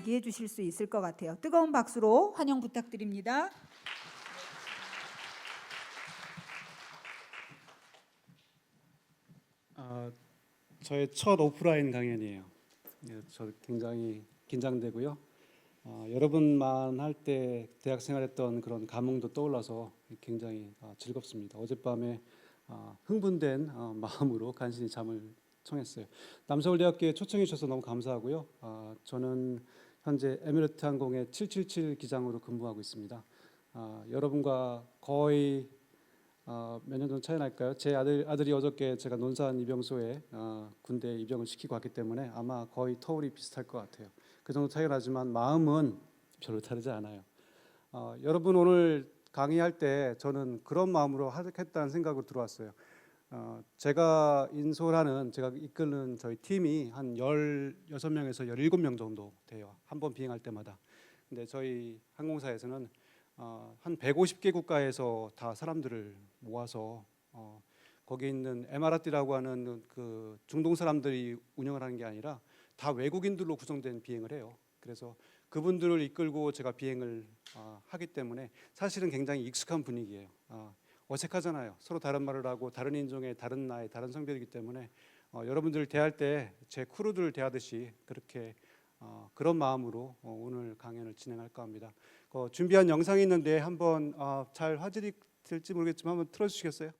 얘기해 주실 수 있을 것 같아요. 뜨거운 박수로 환영 부탁드립니다. 저의 첫 오프라인 강연이에요. 저 굉장히 긴장되고요. 여러분만 할 때 대학 생활했던 그런 감흥도 떠올라서 굉장히 즐겁습니다. 어젯밤에 흥분된 마음으로 간신히 잠을 청했어요. 남서울대학교에 초청해 주셔서 너무 감사하고요. 저는 현재 에미레이트 항공의 777 기장으로 근무하고 있습니다. 여러분과 거의 몇 년 정도 차이 날까요? 제 아들이 어저께 제가 논산 입영소에 군대 입영을 시키고 왔기 때문에 아마 거의 터울이 비슷할 것 같아요. 그 정도 차이가 나지만 마음은 별로 다르지 않아요. 여러분 오늘 강의할 때 저는 그런 마음으로 하겠다는 생각으로 들어왔어요. 제가 인솔하는 제가 이끄는 저희 팀이 한 16명에서 17명 정도 돼요. 한 번 비행할 때마다. 근데 저희 항공사에서는 한 150개 국가에서 다 사람들을 모아서 거기 있는 MRT라고 하는 그 중동 사람들이 운영을 하는 게 아니라 다 외국인들로 구성된 비행을 해요. 그래서 그분들을 이끌고 제가 비행을 하기 때문에 사실은 굉장히 익숙한 분위기예요. 어색하잖아요. 서로 다른 말을 하고 다른 인종의 다른 나이 다른 성별이기 때문에 여러분들을 대할 때 제 크루들을 대하듯이 그렇게 그런 마음으로 오늘 강연을 진행할까 합니다. 준비한 영상이 있는데 한번 잘 화질이 될지 모르겠지만 한번 틀어주시겠어요?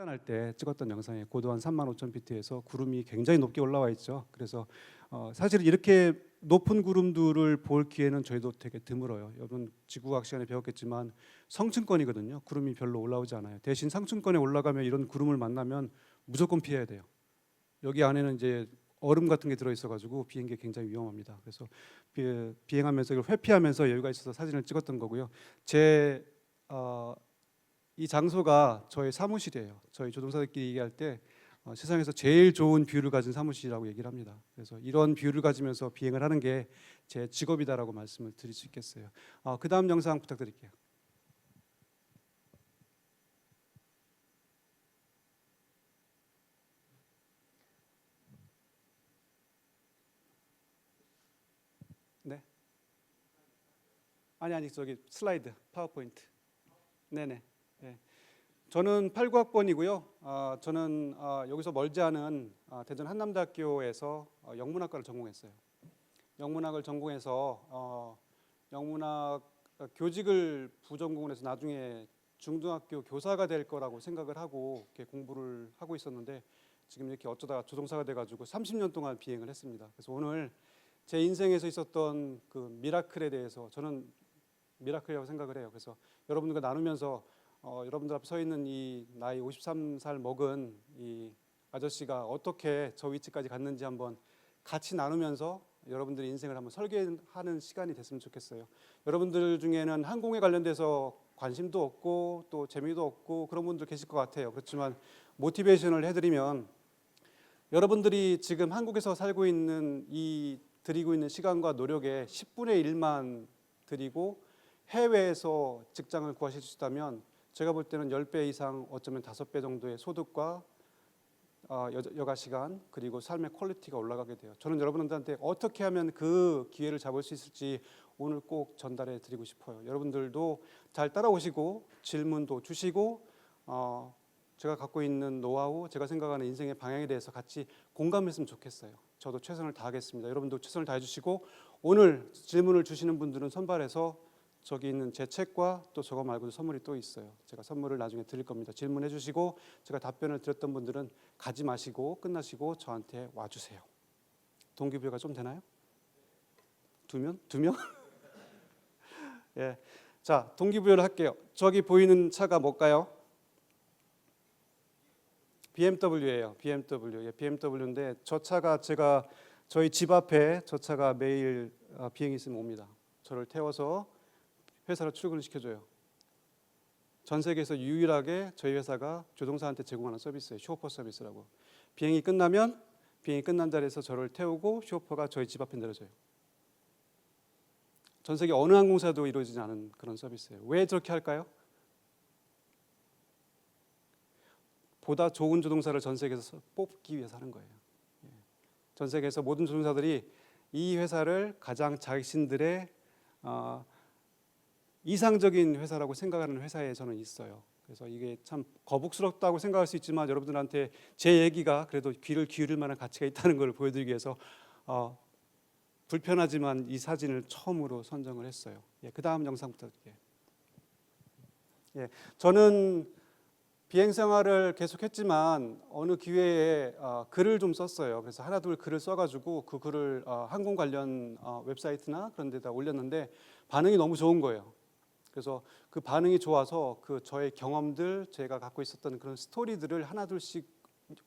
할 때 찍었던 영상에 고도 한 35,000피트에서 구름이 굉장히 높게 올라와 있죠. 그래서 사실 이렇게 높은 구름들을 볼 기회는 저희도 되게 드물어요. 여러분 지구과학 시간에 배웠겠지만 성층권이거든요. 구름이 별로 올라오지 않아요. 대신 상층권에 올라가면 이런 구름을 만나면 무조건 피해야 돼요. 여기 안에는 이제 얼음 같은 게 들어 있어가지고 비행기 굉장히 위험합니다. 그래서 비행하면서 이걸 회피하면서 여유가 있어서 사진을 찍었던 거고요. 이 장소가 저희 사무실이에요. 저희 조종사들끼리 얘기할 때 세상에서 제일 좋은 뷰를 가진 사무실이라고 얘기를 합니다. 그래서 이런 뷰를 가지면서 비행을 하는 게 제 직업이다라고 말씀을 드릴 수 있겠어요. 그 다음 영상 부탁드릴게요. 네. 아니 저기 슬라이드 파워포인트. 네네. 네. 저는 89학번이고요. 저는 여기서 멀지 않은 대전 한남대학교에서 영문학과를 전공했어요. 영문학을 전공해서 영문학 교직을 부전공을 해서 나중에 중등학교 교사가 될 거라고 생각을 하고 이렇게 공부를 하고 있었는데 지금 이렇게 어쩌다가 조종사가 돼가지고 30년 동안 비행을 했습니다. 그래서 오늘 제 인생에서 있었던 그 미라클에 대해서 저는 미라클이라고 생각을 해요. 그래서 여러분들과 나누면서 여러분들 앞에 서 있는 이 나이 53살 먹은 이 아저씨가 어떻게 저 위치까지 갔는지 한번 같이 나누면서 여러분들의 인생을 한번 설계하는 시간이 됐으면 좋겠어요. 여러분들 중에는 항공에 관련돼서 관심도 없고 또 재미도 없고 그런 분들 계실 것 같아요. 그렇지만 모티베이션을 해드리면 여러분들이 지금 한국에서 살고 있는 드리고 있는 시간과 노력의 10분의 1만 드리고 해외에서 직장을 구하실 수 있다면 제가 볼 때는 10배 이상 어쩌면 5배 정도의 소득과 여가 시간 그리고 삶의 퀄리티가 올라가게 돼요. 저는 여러분들한테 어떻게 하면 그 기회를 잡을 수 있을지 오늘 꼭 전달해 드리고 싶어요. 여러분들도 잘 따라오시고 질문도 주시고 제가 갖고 있는 노하우, 제가 생각하는 인생의 방향에 대해서 같이 공감했으면 좋겠어요. 저도 최선을 다하겠습니다. 여러분도 최선을 다해 주시고 오늘 질문을 주시는 분들은 선발해서 저기 있는 제 책과 또 저거 말고도 선물이 또 있어요. 제가 선물을 나중에 드릴 겁니다. 질문해 주시고 제가 답변을 드렸던 분들은 가지 마시고 끝나시고 저한테 와주세요. 동기부여가 좀 되나요? 두 명? 예. 자, 동기부여를 할게요. 저기 보이는 차가 뭘까요? BMW예요. BMW. 예, BMW인데 저 차가 제가 저희 집 앞에 저 차가 매일 비행이 있으면 옵니다. 저를 태워서 회사로 출근을 시켜줘요. 전 세계에서 유일하게 저희 회사가 조종사한테 제공하는 서비스예요. 쇼퍼 서비스라고. 비행이 끝나면 비행이 끝난 자리에서 저를 태우고 쇼퍼가 저희 집 앞에 내려줘요. 전 세계 어느 항공사도 이루어지지 않은 그런 서비스예요. 왜 저렇게 할까요? 보다 좋은 조종사를 전 세계에서 뽑기 위해서 하는 거예요. 전 세계에서 모든 조종사들이 이 회사를 가장 자신들의 이상적인 회사라고 생각하는 회사에 저는 있어요. 그래서 이게 참 거북스럽다고 생각할 수 있지만 여러분들한테 제 얘기가 그래도 귀를 기울일 만한 가치가 있다는 걸 보여드리기 위해서 불편하지만 이 사진을 처음으로 선정을 했어요. 예, 그 다음 영상 부탁드릴게요. 예, 저는 비행 생활을 계속했지만 어느 기회에 글을 좀 썼어요. 그래서 하나둘 글을 써가지고 그 글을 항공 관련 웹사이트나 그런 데다 올렸는데 반응이 너무 좋은 거예요. 그래서 그 반응이 좋아서 그 저의 경험들, 제가 갖고 있었던 그런 스토리들을 하나둘씩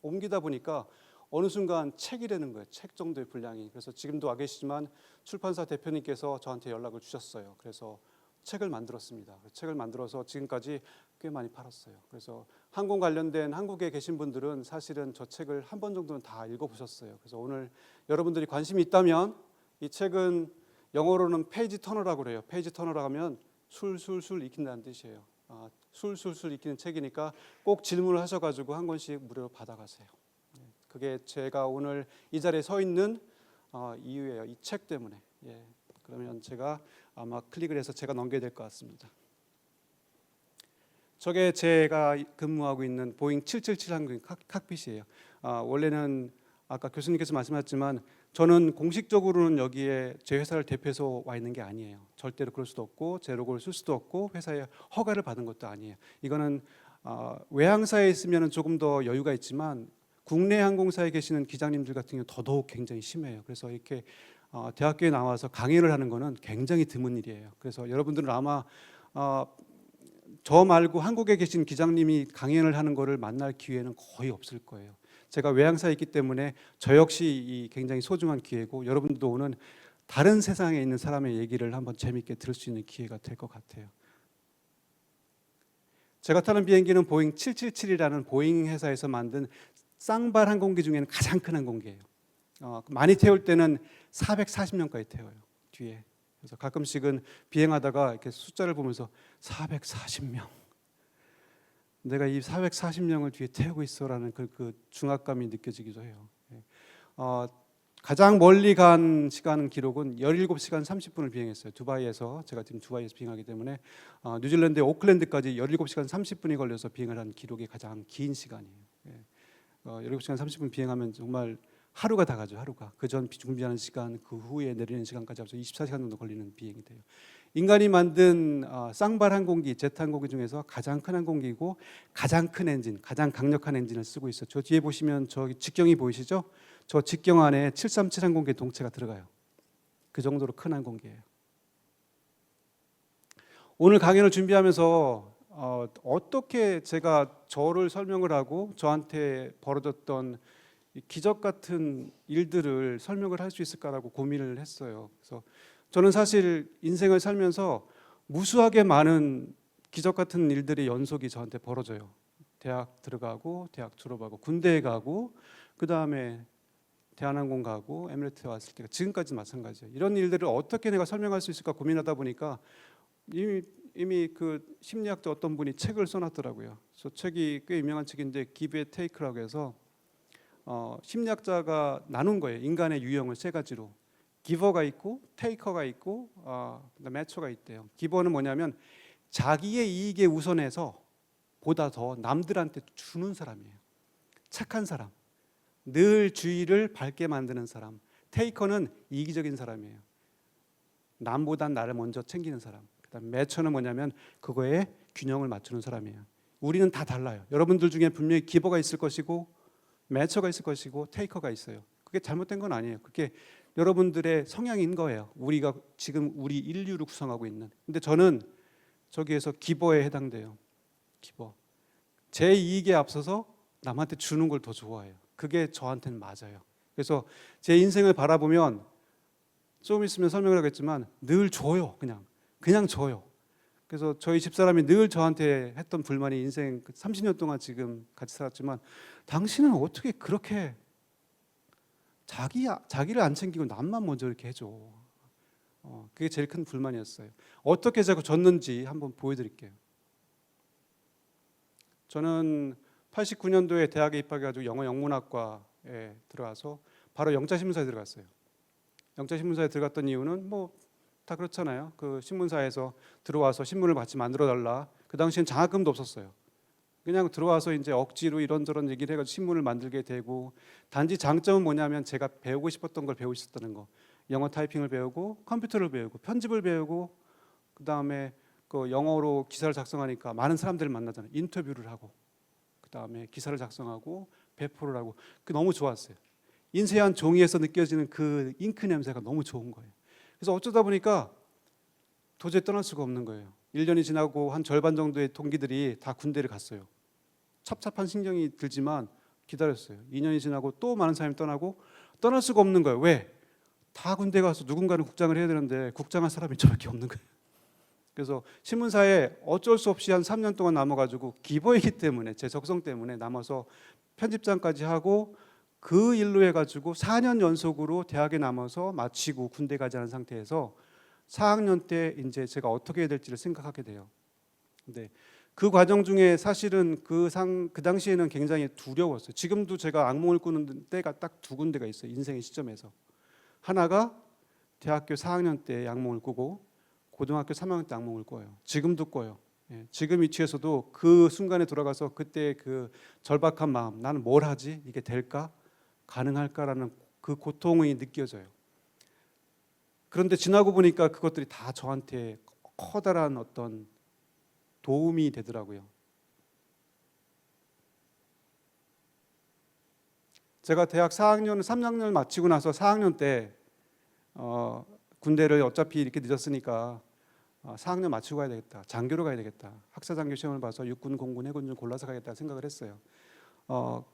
옮기다 보니까 어느 순간 책이 되는 거예요. 책 정도의 분량이. 그래서 지금도 와 계시지만 출판사 대표님께서 저한테 연락을 주셨어요. 그래서 책을 만들었습니다. 책을 만들어서 지금까지 꽤 많이 팔았어요. 그래서 항공 관련된 한국에 계신 분들은 사실은 저 책을 한 번 정도는 다 읽어보셨어요. 그래서 오늘 여러분들이 관심이 있다면 이 책은 영어로는 페이지 터너라고 그래요. 페이지 터너라고 하면 술술술 익힌다는 뜻이에요. 술술술 익히는 책이니까 꼭 질문을 하셔가지고 한 권씩 무료로 받아가세요. 그게 제가 오늘 이 자리에 서 있는 이유예요. 이 책 때문에. 예. 그러면 제가 아마 클릭을 해서 제가 넘겨야 될 것 같습니다. 저게 제가 근무하고 있는 보잉 777 항공 칵핏이에요. 원래는 아까 교수님께서 말씀하셨지만 저는 공식적으로는 여기에 제 회사를 대표해서 와 있는 게 아니에요. 절대로 그럴 수도 없고 제 로고를 쓸 수도 없고 회사의 허가를 받은 것도 아니에요. 이거는 외항사에 있으면 조금 더 여유가 있지만 국내 항공사에 계시는 기장님들 같은 경우 더더욱 굉장히 심해요. 그래서 이렇게 대학교에 나와서 강의를 하는 거는 굉장히 드문 일이에요. 그래서 여러분들은 아마 저 말고 한국에 계신 기장님이 강연을 하는 거를 만날 기회는 거의 없을 거예요. 제가 외항사에 있기 때문에 저 역시 이 굉장히 소중한 기회고 여러분들도 오는 다른 세상에 있는 사람의 얘기를 한번 재미있게 들을 수 있는 기회가 될 것 같아요. 제가 타는 비행기는 보잉 777이라는 보잉 회사에서 만든 쌍발 항공기 중에는 가장 큰 항공기예요. 많이 태울 때는 440명까지 태워요. 뒤에. 그래서 가끔씩은 비행하다가 이렇게 숫자를 보면서 440명. 내가 이 440명을 뒤에 태우고 있어라는 그 중압감이 느껴지기도 해요. 가장 멀리 간 시간 기록은 17시간 30분을 비행했어요. 두바이에서 제가 지금 두바이에서 비행하기 때문에 뉴질랜드 오클랜드까지 17시간 30분이 걸려서 비행을 한 기록이 가장 긴 시간이에요. 17시간 30분 비행하면 정말 하루가 다 가죠. 하루가. 그전 준비하는 시간, 그 후에 내리는 시간까지 합쳐 24시간 정도 걸리는 비행이 돼요. 인간이 만든 쌍발 항공기, 제트 항공기 중에서 가장 큰 항공기고 가장 큰 엔진, 가장 강력한 엔진을 쓰고 있어요. 저 뒤에 보시면 저기 직경이 보이시죠? 저 직경 안에 737 항공기 동체가 들어가요. 그 정도로 큰 항공기예요. 오늘 강연을 준비하면서 어떻게 제가 저를 설명을 하고 저한테 벌어졌던 기적 같은 일들을 설명을 할 수 있을까라고 고민을 했어요. 그래서 저는 사실 인생을 살면서 무수하게 많은 기적 같은 일들의 연속이 저한테 벌어져요. 대학 들어가고 대학 졸업하고 군대에 가고 그 다음에 대한항공 가고 에미레이트 왔을 때가 지금까지 마찬가지예요. 이런 일들을 어떻게 내가 설명할 수 있을까 고민하다 보니까 이미 그 심리학자 어떤 분이 책을 써놨더라고요. 저 책이 꽤 유명한 책인데 Give and Take라고 해서 심리학자가 나눈 거예요. 인간의 유형을 세 가지로. 기버가 있고 테이커가 있고 매처가 있대요. 기버는 뭐냐면 자기의 이익에 우선해서 보다 더 남들한테 주는 사람이에요. 착한 사람. 늘 주위를 밝게 만드는 사람. 테이커는 이기적인 사람이에요. 남보단 나를 먼저 챙기는 사람. 그다음 매처는 뭐냐면 그거에 균형을 맞추는 사람이에요. 우리는 다 달라요. 여러분들 중에 분명히 기버가 있을 것이고 매처가 있을 것이고 테이커가 있어요. 그게 잘못된 건 아니에요. 그게 여러분들의 성향인 거예요. 우리가 지금 우리 인류를 구성하고 있는. 근데 저는 저기에서 기버에 해당돼요. 기버. 제 이익에 앞서서 남한테 주는 걸 더 좋아해요. 그게 저한테는 맞아요. 그래서 제 인생을 바라보면 좀 있으면 설명을 하겠지만 늘 줘요. 그냥 줘요. 그래서 저희 집사람이 늘 저한테 했던 불만이 인생 30년 동안 지금 같이 살았지만 당신은 어떻게 그렇게 자기를 안 챙기고 남만 먼저 이렇게 해줘. 그게 제일 큰 불만이었어요. 어떻게 자꾸 줬는지 한번 보여드릴게요. 저는 89년도에 대학에 입학해가지고 영어 영문학과에 들어와서 바로 영자신문사에 들어갔어요. 영자신문사에 들어갔던 이유는 뭐 다 그렇잖아요. 그 신문사에서 들어와서 신문을 같이 만들어 달라. 그 당시엔 장학금도 없었어요. 그냥 들어와서 이제 억지로 이런저런 얘기를 해가지고 신문을 만들게 되고, 단지 장점은 뭐냐면 제가 배우고 싶었던 걸 배우고 있었다는 거. 영어 타이핑을 배우고 컴퓨터를 배우고 편집을 배우고, 그 다음에 그 영어로 기사를 작성하니까 많은 사람들을 만나잖아요. 인터뷰를 하고, 그 다음에 기사를 작성하고 배포를 하고, 그 너무 좋았어요. 인쇄한 종이에서 느껴지는 그 잉크 냄새가 너무 좋은 거예요. 그래서 어쩌다 보니까 도저히 떠날 수가 없는 거예요. 1년이 지나고 한 절반 정도의 동기들이 다 군대를 갔어요. 찹찹한 신경이 들지만 기다렸어요. 2년이 지나고 또 많은 사람이 떠나고, 떠날 수가 없는 거예요. 왜? 다 군대 가서 누군가는 국장을 해야 되는데 국장할 사람이 저밖에 없는 거예요. 그래서 신문사에 어쩔 수 없이 한 3년 동안 남아가지고, 기버이기 때문에 제 적성 때문에 남아서 편집장까지 하고, 그 일로 해가지고 4년 연속으로 대학에 남아서 마치고 군대 가지 않은 상태에서 4학년 때 이제 제가 어떻게 해야 될지를 생각하게 돼요. 근데 그 과정 중에 사실은 그 당시에는 굉장히 두려웠어요. 지금도 제가 악몽을 꾸는 때가 딱 두 군데가 있어요. 인생의 시점에서. 하나가 대학교 4학년 때 악몽을 꾸고, 고등학교 3학년 때 악몽을 꿔요. 지금도 꿔요. 지금 위치에서도 그 순간에 돌아가서 그때 그 절박한 마음, 나는 뭘 하지? 이게 될까? 가능할까라는 그 고통이 느껴져요. 그런데 지나고 보니까 그것들이 다 저한테 커다란 어떤 도움이 되더라고요. 제가 대학 3학년을 마치고 나서 4학년 때 군대를 어차피 이렇게 늦었으니까 4학년 마치고 가야 되겠다. 장교로 가야 되겠다. 학사장교 시험을 봐서 육군, 공군, 해군 중 골라서 가겠다 생각을 했어요.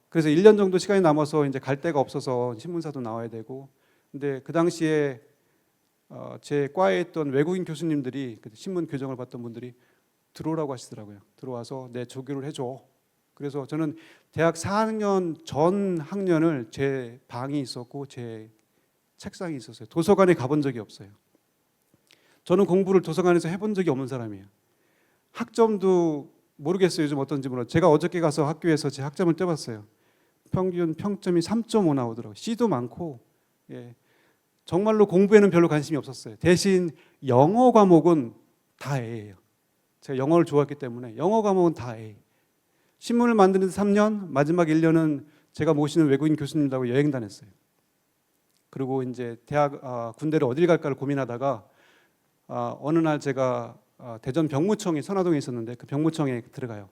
그래서 1년 정도 시간이 남아서 이제 갈 데가 없어서 신문사도 나와야 되고, 근데 그 당시에 제 과에 있던 외국인 교수님들이, 신문 교정을 봤던 분들이 들어오라고 하시더라고요. 들어와서 내 조교를 해줘. 그래서 저는 대학 4학년 전 학년을 제 방이 있었고 제 책상이 있었어요. 도서관에 가본 적이 없어요. 저는 공부를 도서관에서 해본 적이 없는 사람이에요. 학점도 모르겠어요. 요즘 어떤지 몰라요. 제가 어저께 가서 학교에서 제 학점을 떼봤어요. 평균 평점이 3.5 나오더라고요. C도 많고, 정말로 공부에는 별로 관심이 없었어요. 대신 영어 과목은 다 A예요. 제가 영어를 좋아했기 때문에 영어 과목은 다 A. 신문을 만드는 데 3년, 마지막 1년은 제가 모시는 외국인 교수님들하고 여행 다녔어요. 그리고 이제 군대를 어딜 갈까를 고민하다가 어느 날 제가 대전 병무청이 선화동에 있었는데 그 병무청에 들어가요.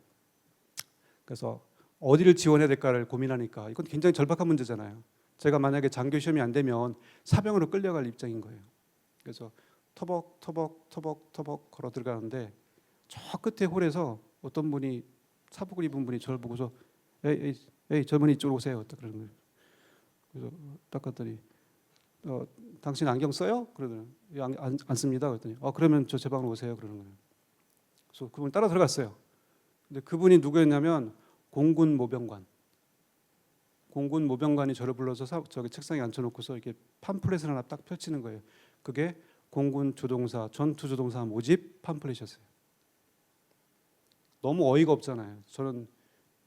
그래서 어디를 지원해야 될까를 고민하니까 이건 굉장히 절박한 문제잖아요. 제가 만약에 장교 시험이 안 되면 사병으로 끌려갈 입장인 거예요. 그래서 터벅 걸어 들어가는데 저 끝에 홀에서 어떤 분이 사복을 입은 분이 저를 보고서 에이 저분이 이쪽으로 오세요. 그러는 거예요. 그래서 딱 갔더니 당신 안경 써요? 그러더니 안 씁니다. 그랬더니 그러면 저 제 방으로 오세요. 그러는 거예요. 그래서 그분 따라 들어갔어요. 근데 그분이 누구였냐면 공군 모병관이 저를 불러서 저기 책상에 앉혀놓고서 이렇게 팜플렛을 하나 딱 펼치는 거예요. 그게 공군 조종사 전투 조종사 모집 팜플렛이었어요. 너무 어이가 없잖아요. 저는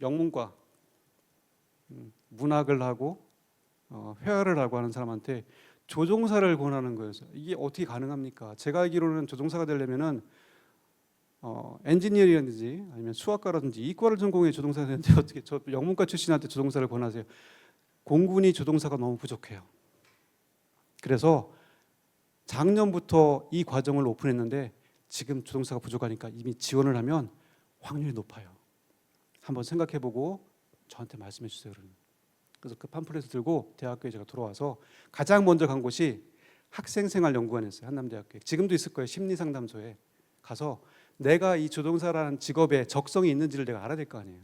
영문과 문학을 하고 회화를 하고 하는 사람한테 조종사를 권하는 거예요. 이게 어떻게 가능합니까? 제가 알기로는 조종사가 되려면은 엔지니어라든지 아니면 수학과라든지 이과를 전공해 조종사가 되는데 어떻게 저 영문과 출신한테 조종사를 권하세요? 공군이 조종사가 너무 부족해요. 그래서 작년부터 이 과정을 오픈했는데 지금 조종사가 부족하니까 이미 지원을 하면 확률이 높아요. 한번 생각해보고 저한테 말씀해 주세요. 그래서 그 팜플렛을 들고 대학교에 제가 들어와서 가장 먼저 간 곳이 학생생활연구원이었어요. 한남대학교에. 지금도 있을 거예요. 심리상담소에 가서 내가 이 조종사라는 직업에 적성이 있는지를 내가 알아야 될 거 아니에요.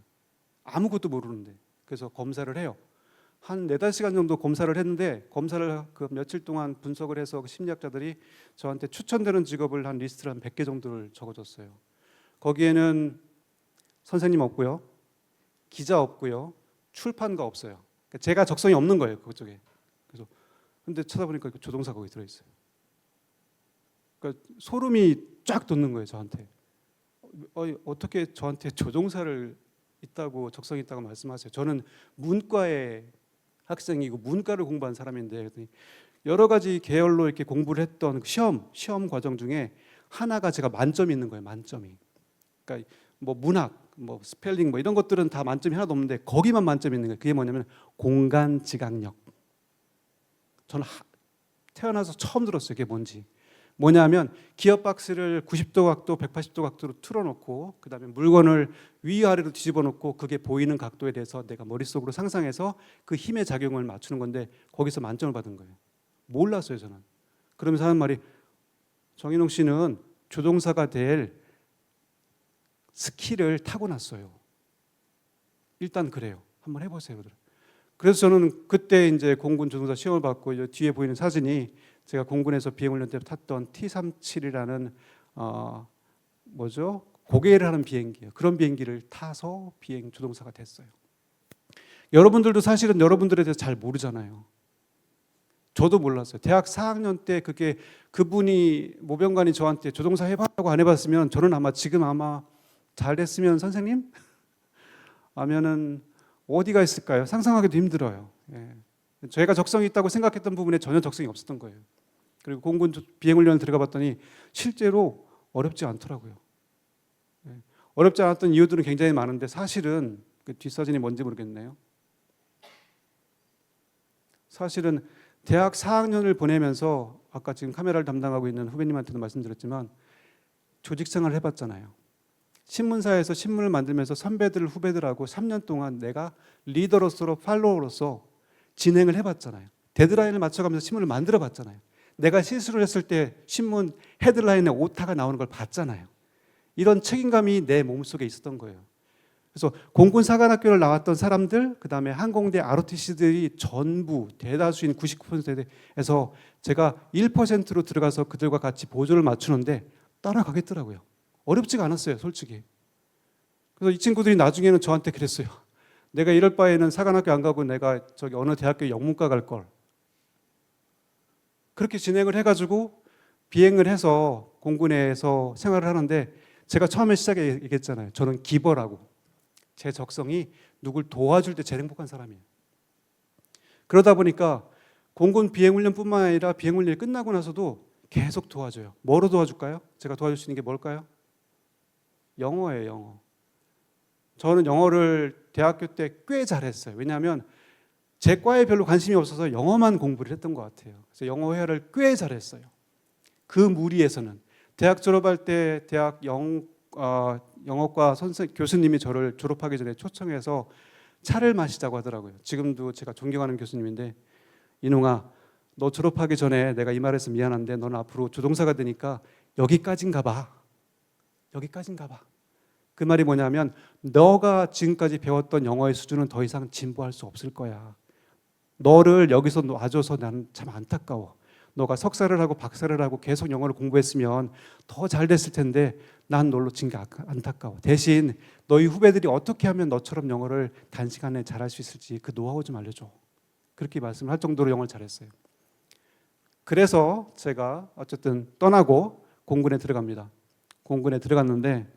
아무것도 모르는데 그래서 검사를 해요. 한 4-5시간 정도 검사를 했는데 검사를 그 며칠 동안 분석을 해서 그 심리학자들이 저한테 추천되는 직업을 한 리스트를 한 100개 정도를 적어줬어요. 거기에는 선생님 없고요. 기자 없고요. 출판가 없어요. 그러니까 제가 적성이 없는 거예요. 그쪽에. 그래서 근데 찾아보니까 조종사 거기 들어있어요. 그러니까 소름이 쫙 돋는 거예요. 저한테. 어떻게 저한테 조종사를 있다고 적성이 있다고 말씀하세요. 저는 문과의 학생이고 문과를 공부한 사람인데 그랬더니 여러 가지 계열로 이렇게 공부를 했던 시험 과정 중에 하나가 제가 만점이 있는 거예요. 만점이. 그러니까 뭐 문학, 뭐 스펠링 뭐 이런 것들은 다 만점이 하나도 없는데 거기만 만점이 있는 거예요. 그게 뭐냐면 공간 지각력. 저는 태어나서 처음 들었어요. 그게 뭔지. 뭐냐면 기어박스를 90도 각도, 180도 각도로 틀어놓고 그 다음에 물건을 위아래로 뒤집어 놓고 그게 보이는 각도에 대해서 내가 머릿속으로 상상해서 그 힘의 작용을 맞추는 건데 거기서 만점을 받은 거예요. 몰랐어요 저는. 그러면서 하는 말이 정인홍 씨는 조종사가 될 스킬을 타고났어요. 일단 그래요. 한번 해보세요. 그래서 저는 그때 이제 공군 조종사 시험을 받고 뒤에 보이는 사진이 제가 공군에서 비행훈련 때 탔던 T-37이라는 고개를 하는 비행기예요. 그런 비행기를 타서 비행 조종사가 됐어요. 여러분들도 사실은 여러분들에 대해서 잘 모르잖아요. 저도 몰랐어요. 대학 4학년 때 그분이 모병관이 저한테 조종사 해봤다고 안 해봤으면 저는 아마 지금 잘 됐으면 선생님? 하면은 어디가 있을까요? 상상하기도 힘들어요. 예. 제가 적성이 있다고 생각했던 부분에 전혀 적성이 없었던 거예요. 그리고 공군 비행훈련을 들어가 봤더니 실제로 어렵지 않더라고요. 예. 어렵지 않았던 이유들은 굉장히 많은데 사실은 그 뒷사진이 뭔지 모르겠네요. 사실은 대학 4학년을 보내면서 아까 지금 카메라를 담당하고 있는 후배님한테도 말씀드렸지만 조직 생활을 해봤잖아요. 신문사에서 신문을 만들면서 선배들 후배들하고 3년 동안 내가 리더로서 팔로워로서 진행을 해봤잖아요. 데드라인을 맞춰가면서 신문을 만들어봤잖아요. 내가 실수를 했을 때 신문 헤드라인에 오타가 나오는 걸 봤잖아요. 이런 책임감이 내 몸속에 있었던 거예요. 그래서 공군사관학교를 나왔던 사람들, 그 다음에 항공대 ROTC들이 전부 대다수인 99%에서 제가 1%로 들어가서 그들과 같이 보조를 맞추는데 따라가겠더라고요. 어렵지가 않았어요, 솔직히. 그래서 이 친구들이 나중에는 저한테 그랬어요. 내가 이럴 바에는 사관학교 안 가고 내가 저기 어느 대학교 영문과 갈 걸. 그렇게 진행을 해가지고 비행을 해서 공군에서 생활을 하는데 제가 처음에 시작에 얘기했잖아요. 저는 기버라고. 제 적성이 누굴 도와줄 때 제일 행복한 사람이에요. 그러다 보니까 공군 비행훈련뿐만 아니라 비행훈련이 끝나고 나서도 계속 도와줘요. 뭐로 도와줄까요? 제가 도와줄 수 있는 게 뭘까요? 영어예요, 영어. 저는 영어를 대학교 때 꽤 잘했어요. 왜냐하면 제 과에 별로 관심이 없어서 영어만 공부를 했던 것 같아요. 그래서 영어 회화를 꽤 잘했어요. 그 무리에서는 대학 졸업할 때 대학 영어과 교수님이 저를 졸업하기 전에 초청해서 차를 마시자고 하더라고요. 지금도 제가 존경하는 교수님인데 인홍아, 너 졸업하기 전에 내가 이 말해서 미안한데 너는 앞으로 조종사가 되니까 여기까지인가 봐. 여기까지인가 봐. 그 말이 뭐냐면 너가 지금까지 배웠던 영어의 수준은 더 이상 진보할 수 없을 거야. 너를 여기서 놔줘서 나는 참 안타까워. 너가 석사를 하고 박사를 하고 계속 영어를 공부했으면 더 잘 됐을 텐데 난 널로 진 게 안타까워. 대신 너희 후배들이 어떻게 하면 너처럼 영어를 단시간에 잘할 수 있을지 그 노하우 좀 알려줘. 그렇게 말씀을 할 정도로 영어를 잘했어요. 그래서 제가 어쨌든 떠나고 공군에 들어갑니다. 공군에 들어갔는데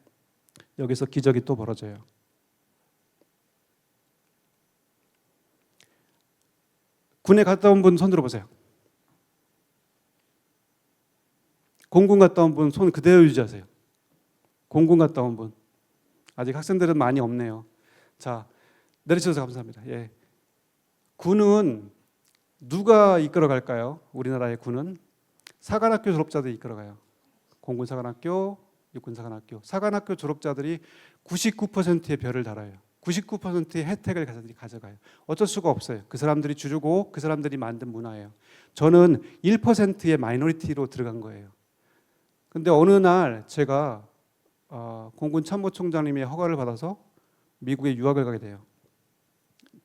여기서 기적이 또 벌어져요. 군에 갔다 온 분 손 들어보세요. 공군 갔다 온 분 손 그대로 유지하세요. 공군 갔다 온 분. 아직 학생들은 많이 없네요. 자, 내려주셔서 감사합니다. 예. 군은 누가 이끌어갈까요? 우리나라의 군은 사관학교 졸업자들이 이끌어가요. 공군사관학교, 육군사관학교. 사관학교 졸업자들이 99%의 별을 달아요. 99%의 혜택을 가져가요. 어쩔 수가 없어요. 그 사람들이 주르고 그 사람들이 만든 문화예요. 저는 1%의 마이너리티로 들어간 거예요. 근데 어느 날 제가 공군 참모총장님의 허가를 받아서 미국에 유학을 가게 돼요.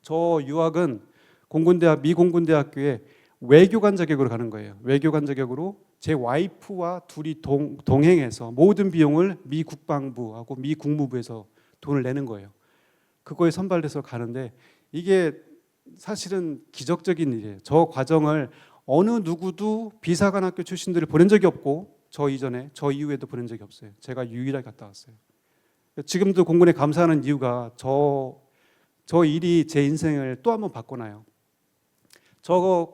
저 유학은 공군대학 미 공군대학교에 외교관 자격으로 가는 거예요. 외교관 자격으로 제 와이프와 둘이 동행해서 모든 비용을 미 국방부하고 미 국무부에서 돈을 내는 거예요. 그거에 선발돼서 가는데 이게 사실은 기적적인 일이에요. 저 과정을 어느 누구도 비사관 학교 출신들을 보낸 적이 없고 저 이전에 저 이후에도 보낸 적이 없어요. 제가 유일하게 갔다 왔어요. 지금도 공군에 감사하는 이유가 저 일이 제 인생을 또 한 번 바꿔놔요. 저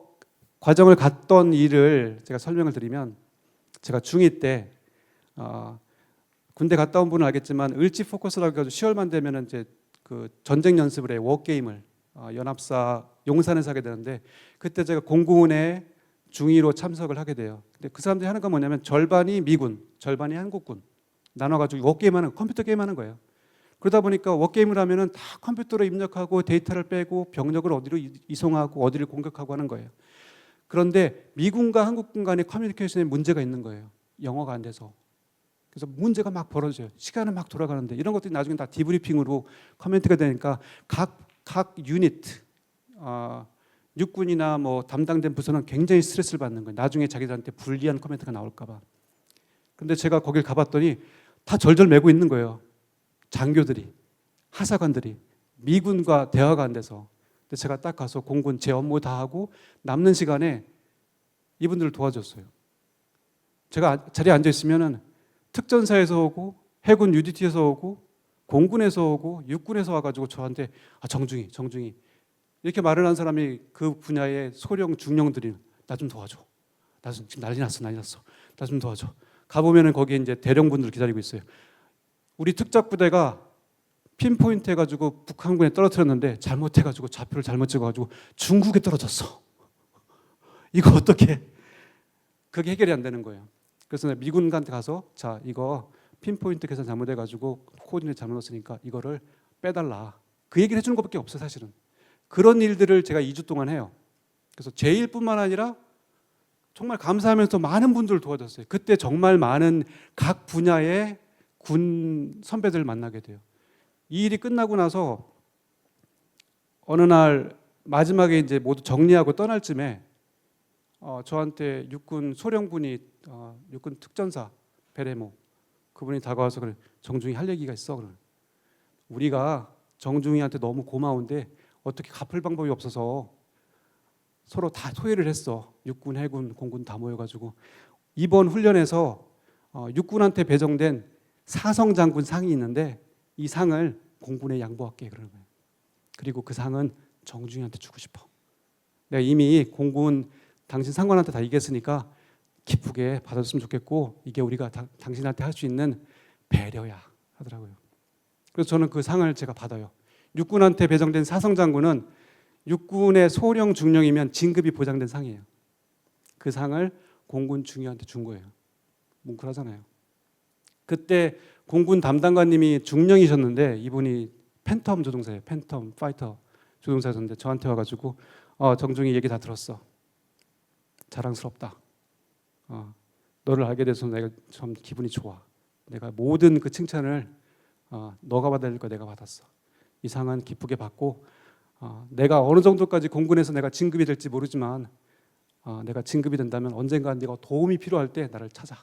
과정을 갔던 일을 제가 설명을 드리면 제가 중2 때 군대 갔다 온 분은 알겠지만 을지 포커스라고 해가지고 10월만 되면은 이제 그 전쟁 연습을 해 워게임을 연합사 용산에서 하게 되는데 그때 제가 공군에 중2로 참석을 하게 돼요. 근데 그 사람들이 하는 건 뭐냐면 절반이 미군, 절반이 한국군 나눠가지고 워게임하는 컴퓨터 게임하는 거예요. 그러다 보니까 워게임을 하면은 다 컴퓨터로 입력하고 데이터를 빼고 병력을 어디로 이송하고 어디를 공격하고 하는 거예요. 그런데 미군과 한국군 간의 커뮤니케이션에 문제가 있는 거예요. 영어가 안 돼서. 그래서 문제가 막 벌어져요. 시간은 막 돌아가는데 이런 것들이 나중에 다 디브리핑으로 커뮤니티가 되니까 각 유닛, 육군이나 뭐 담당된 부서는 굉장히 스트레스를 받는 거예요. 나중에 자기들한테 불리한 커뮤니티가 나올까 봐. 근데 제가 거길 가봤더니 다 절절매고 있는 거예요. 장교들이, 하사관들이 미군과 대화가 안 돼서. 근데 제가 딱 가서 공군 제 업무 다 하고 남는 시간에 이분들을 도와줬어요. 제가 자리에 앉아 있으면은 특전사에서 오고 해군 UDT에서 오고 공군에서 오고 육군에서 와가지고 저한테 정중히 이렇게 말을 한 사람이 그 분야의 소령 중령들이 나 좀 도와줘. 나 지금 난리 났어. 나 좀 도와줘. 가보면은 거기에 이제 대령분들 기다리고 있어요. 우리 특작부대가 핀포인트 해가지고 북한군에 떨어뜨렸는데 잘못해가지고 좌표를 잘못 찍어가지고 중국에 떨어졌어. 이거 어떻게? 그게 해결이 안 되는 거예요. 그래서 내가 미군한테 가서 자 이거 핀포인트 계산 잘못해가지고 코디네이트 잘못 넣었으니까 이거를 빼달라. 그 얘기를 해주는 것밖에 없어요 사실은. 그런 일들을 제가 2주 동안 해요. 그래서 제 일뿐만 아니라 정말 감사하면서 많은 분들을 도와줬어요. 그때 정말 많은 각 분야의 군 선배들을 만나게 돼요. 이 일이 끝나고 나서 어느 날 마지막에 이제 모두 정리하고 떠날 쯤에 저한테 육군 소령분이 육군 특전사 베레모 그분이 다가와서 그래 정중히 할 얘기가 있어. 그래. 우리가 정중이한테 너무 고마운데 어떻게 갚을 방법이 없어서 서로 다 토의를 했어. 육군, 해군, 공군 다 모여가지고 이번 훈련에서 육군한테 배정된 사성장군 상이 있는데 이 상을 공군에 양보할게 그러는 거예요. 그리고 그 상은 정중이한테 주고 싶어. 내가 이미 공군 당신 상관한테 다 얘기했으니까 기쁘게 받아줬으면 좋겠고 이게 우리가 당신한테 할 수 있는 배려야 하더라고요. 그래서 저는 그 상을 제가 받아요. 육군한테 배정된 사성장군은 육군의 소령 중령이면 진급이 보장된 상이에요. 그 상을 공군 중위한테 준 거예요. 뭉클하잖아요. 그때 공군 담당관님이 중령이셨는데 이분이 팬텀 조종사예요. 팬텀 파이터 조종사였는데 저한테 와가지고 정중히 얘기 다 들었어. 자랑스럽다. 너를 알게 돼서 내가 좀 기분이 좋아. 내가 모든 그 칭찬을 너가 받아야 될 거 내가 받았어. 이 상은 기쁘게 받고 내가 어느 정도까지 공군에서 내가 진급이 될지 모르지만 내가 진급이 된다면 언젠가 네가 도움이 필요할 때 나를 찾아.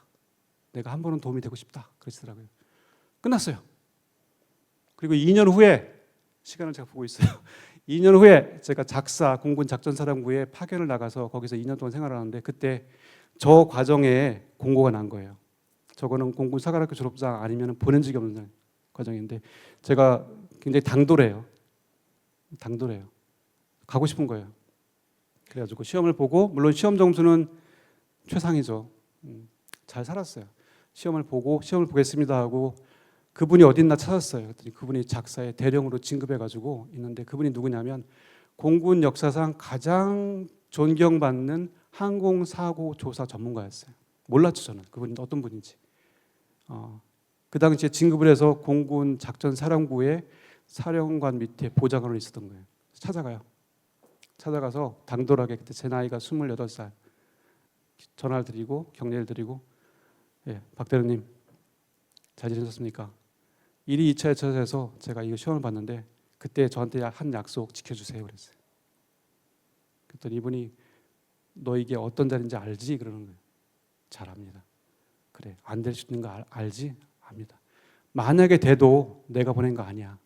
내가 한 번은 도움이 되고 싶다. 그러시더라고요. 끝났어요. 그리고 2년 후에 시간을 제가 보고 있어요. 2년 후에 제가 작사 공군 작전사령부에 파견을 나가서 거기서 2년 동안 생활을 하는데 그때 저 과정에 공고가 난 거예요. 저거는 공군 사관학교 졸업장 아니면 보낸 적이 없는 과정인데 제가 굉장히 당돌해요. 가고 싶은 거예요. 그래가지고 시험을 보고 물론 시험 점수는 최상이죠. 잘 살았어요. 시험을 보겠습니다 하고 그분이 어딨나 찾았어요. 그랬더니 그분이 작사에 대령으로 진급해가지고 있는데 그분이 누구냐면 공군 역사상 가장 존경받는 항공사고 조사 전문가였어요. 몰랐죠 저는 그분이 어떤 분인지. 그 당시에 진급을 해서 공군 작전사령부의 사령관 밑에 보좌관으로 있었던 거예요. 찾아가서 당돌하게 그때 제 나이가 28살 전화를 드리고 격려를 드리고 박 대령님 잘 지내셨습니까? 일이 2차 2차에서 제가 이거 시험을 봤는데 그때 저한테 한 약속 지켜주세요 그랬어요. 그랬더니 이분이 너 이게 어떤 자리인지 알지? 그러는 거예요. 잘 압니다. 그래, 안 될 수 있는 거 알지? 압니다. 만약에 돼도 내가 보낸 거 아니야.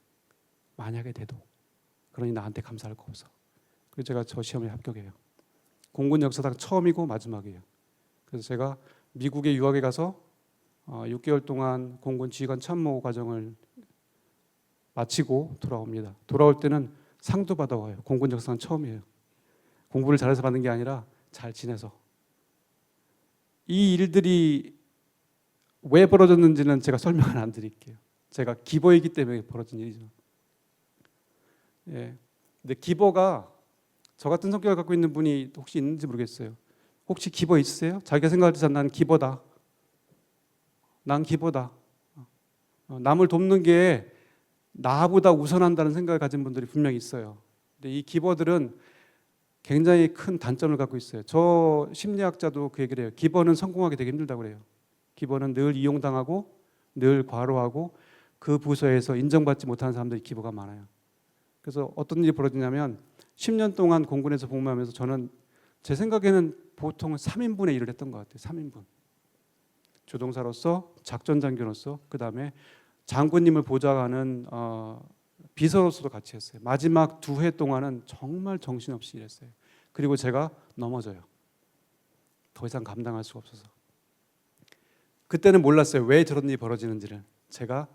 만약에 돼도. 그러니 나한테 감사할 거 없어. 그래서 제가 저 시험에 합격해요. 공군 역사상 처음이고 마지막이에요. 그래서 제가 미국에 유학에 가서 6개월 동안 공군 지휘관 참모 과정을 마치고 돌아옵니다. 돌아올 때는 상도 받아와요. 공군 역사상 처음이에요. 공부를 잘해서 받는 게 아니라 잘 지내서. 이 일들이 왜 벌어졌는지는 제가 설명을 안 드릴게요. 제가 기버이기 때문에 벌어진 일이죠. 예. 근데 기버가 저 같은 성격을 갖고 있는 분이 혹시 있는지 모르겠어요. 혹시 기버 있으세요? 자기가 생각할 때 난 기버다. 난 기버다. 남을 돕는 게 나보다 우선한다는 생각을 가진 분들이 분명히 있어요. 근데 이 기버들은 굉장히 큰 단점을 갖고 있어요. 저 심리학자도 그 얘기를 해요. 기버는 성공하기 되게 힘들다고 그래요. 기버는 늘 이용당하고 늘 과로하고 그 부서에서 인정받지 못하는 사람들이 기버가 많아요. 그래서 어떤 일이 벌어지냐면 10년 동안 공군에서 복무하면서 저는 제 생각에는 보통 3인분의 일을 했던 것 같아요. 3인분. 조종사로서, 작전장교로서, 그다음에 장군님을 보좌하는 비서로서도 같이 했어요. 마지막 2해 동안은 정말 정신없이 일했어요. 그리고 제가 넘어져요. 더 이상 감당할 수가 없어서. 그때는 몰랐어요. 왜 저런 일이 벌어지는지를. 제가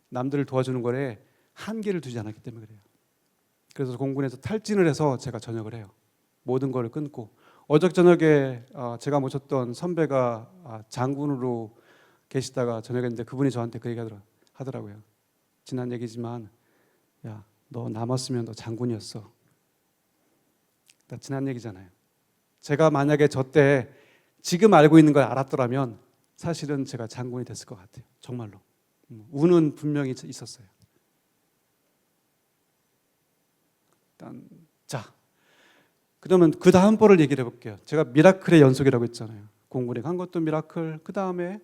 남들을 도와주는 거에 한계를 두지 않았기 때문에 그래요. 그래서 공군에서 탈진을 해서 제가 전역을 해요. 모든 걸 끊고. 어저께 저녁에 제가 모셨던 선배가 장군으로 계시다가 저녁했는데 그분이 저한테 그 얘기 하더라고요. 지난 얘기지만 야, 너 남았으면 너 장군이었어. 지난 얘기잖아요. 제가 만약에 저 때 지금 알고 있는 걸 알았더라면 사실은 제가 장군이 됐을 것 같아요. 정말로. 운은 분명히 있었어요. 일단 자, 그러면 그 다음 벌을 얘기를 해볼게요. 제가 미라클의 연속이라고 했잖아요. 공군에 간 것도 미라클. 그 다음에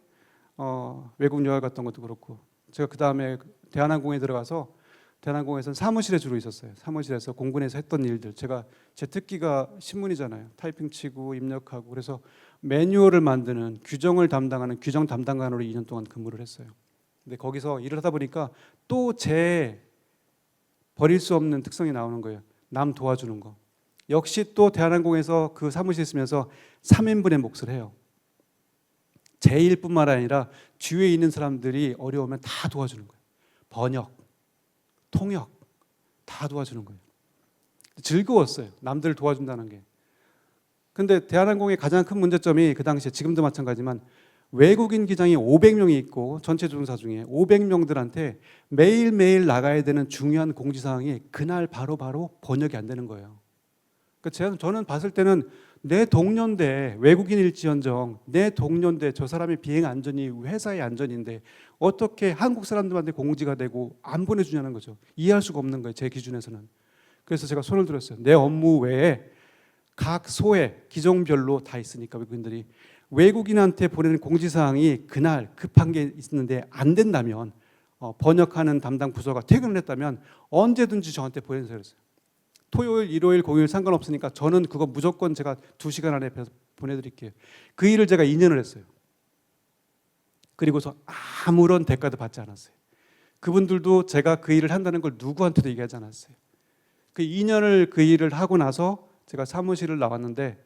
외국 유학 갔던 것도 그렇고. 제가 그 다음에 대한항공에 들어가서 대한항공에서는 사무실에 주로 있었어요. 사무실에서 공군에서 했던 일들. 제 특기가 신문이잖아요. 타이핑 치고 입력하고. 그래서 매뉴얼을 만드는 규정을 담당하는 규정 담당관으로 2년 동안 근무를 했어요. 근데 거기서 일을 하다 보니까 또 제 버릴 수 없는 특성이 나오는 거예요. 남 도와주는 거. 역시 또 대한항공에서 그 사무실에 있으면서 3인분의 몫을 해요. 제 일뿐만 아니라 주위에 있는 사람들이 어려우면 다 도와주는 거예요. 번역, 통역 다 도와주는 거예요. 즐거웠어요. 남들을 도와준다는 게. 근데 대한항공의 가장 큰 문제점이 그 당시에 지금도 마찬가지지만 외국인 기장이 500명이 있고 전체 조종사 중에 500명들한테 매일매일 나가야 되는 중요한 공지사항이 그날 바로 번역이 안 되는 거예요. 그러니까 저는 봤을 때는 내 동료인데 외국인일지언정 내 동료인데 저 사람의 비행 안전이 회사의 안전인데 어떻게 한국 사람들한테 공지가 되고 안 보내주냐는 거죠. 이해할 수가 없는 거예요. 제 기준에서는. 그래서 제가 손을 들었어요. 내 업무 외에 각 소에 기종별로 다 있으니까 외국인들이 외국인한테 보내는 공지사항이 그날 급한 게 있는데 안 된다면 번역하는 담당 부서가 퇴근을 했다면 언제든지 저한테 보내주세요. 그랬어요. 토요일, 일요일, 공휴일 상관없으니까 저는 그거 무조건 제가 2시간 안에 보내드릴게요. 그 일을 제가 2년을 했어요. 그리고서 아무런 대가도 받지 않았어요. 그분들도 제가 그 일을 한다는 걸 누구한테도 얘기하지 않았어요. 그 2년을 그 일을 하고 나서 제가 사무실을 나왔는데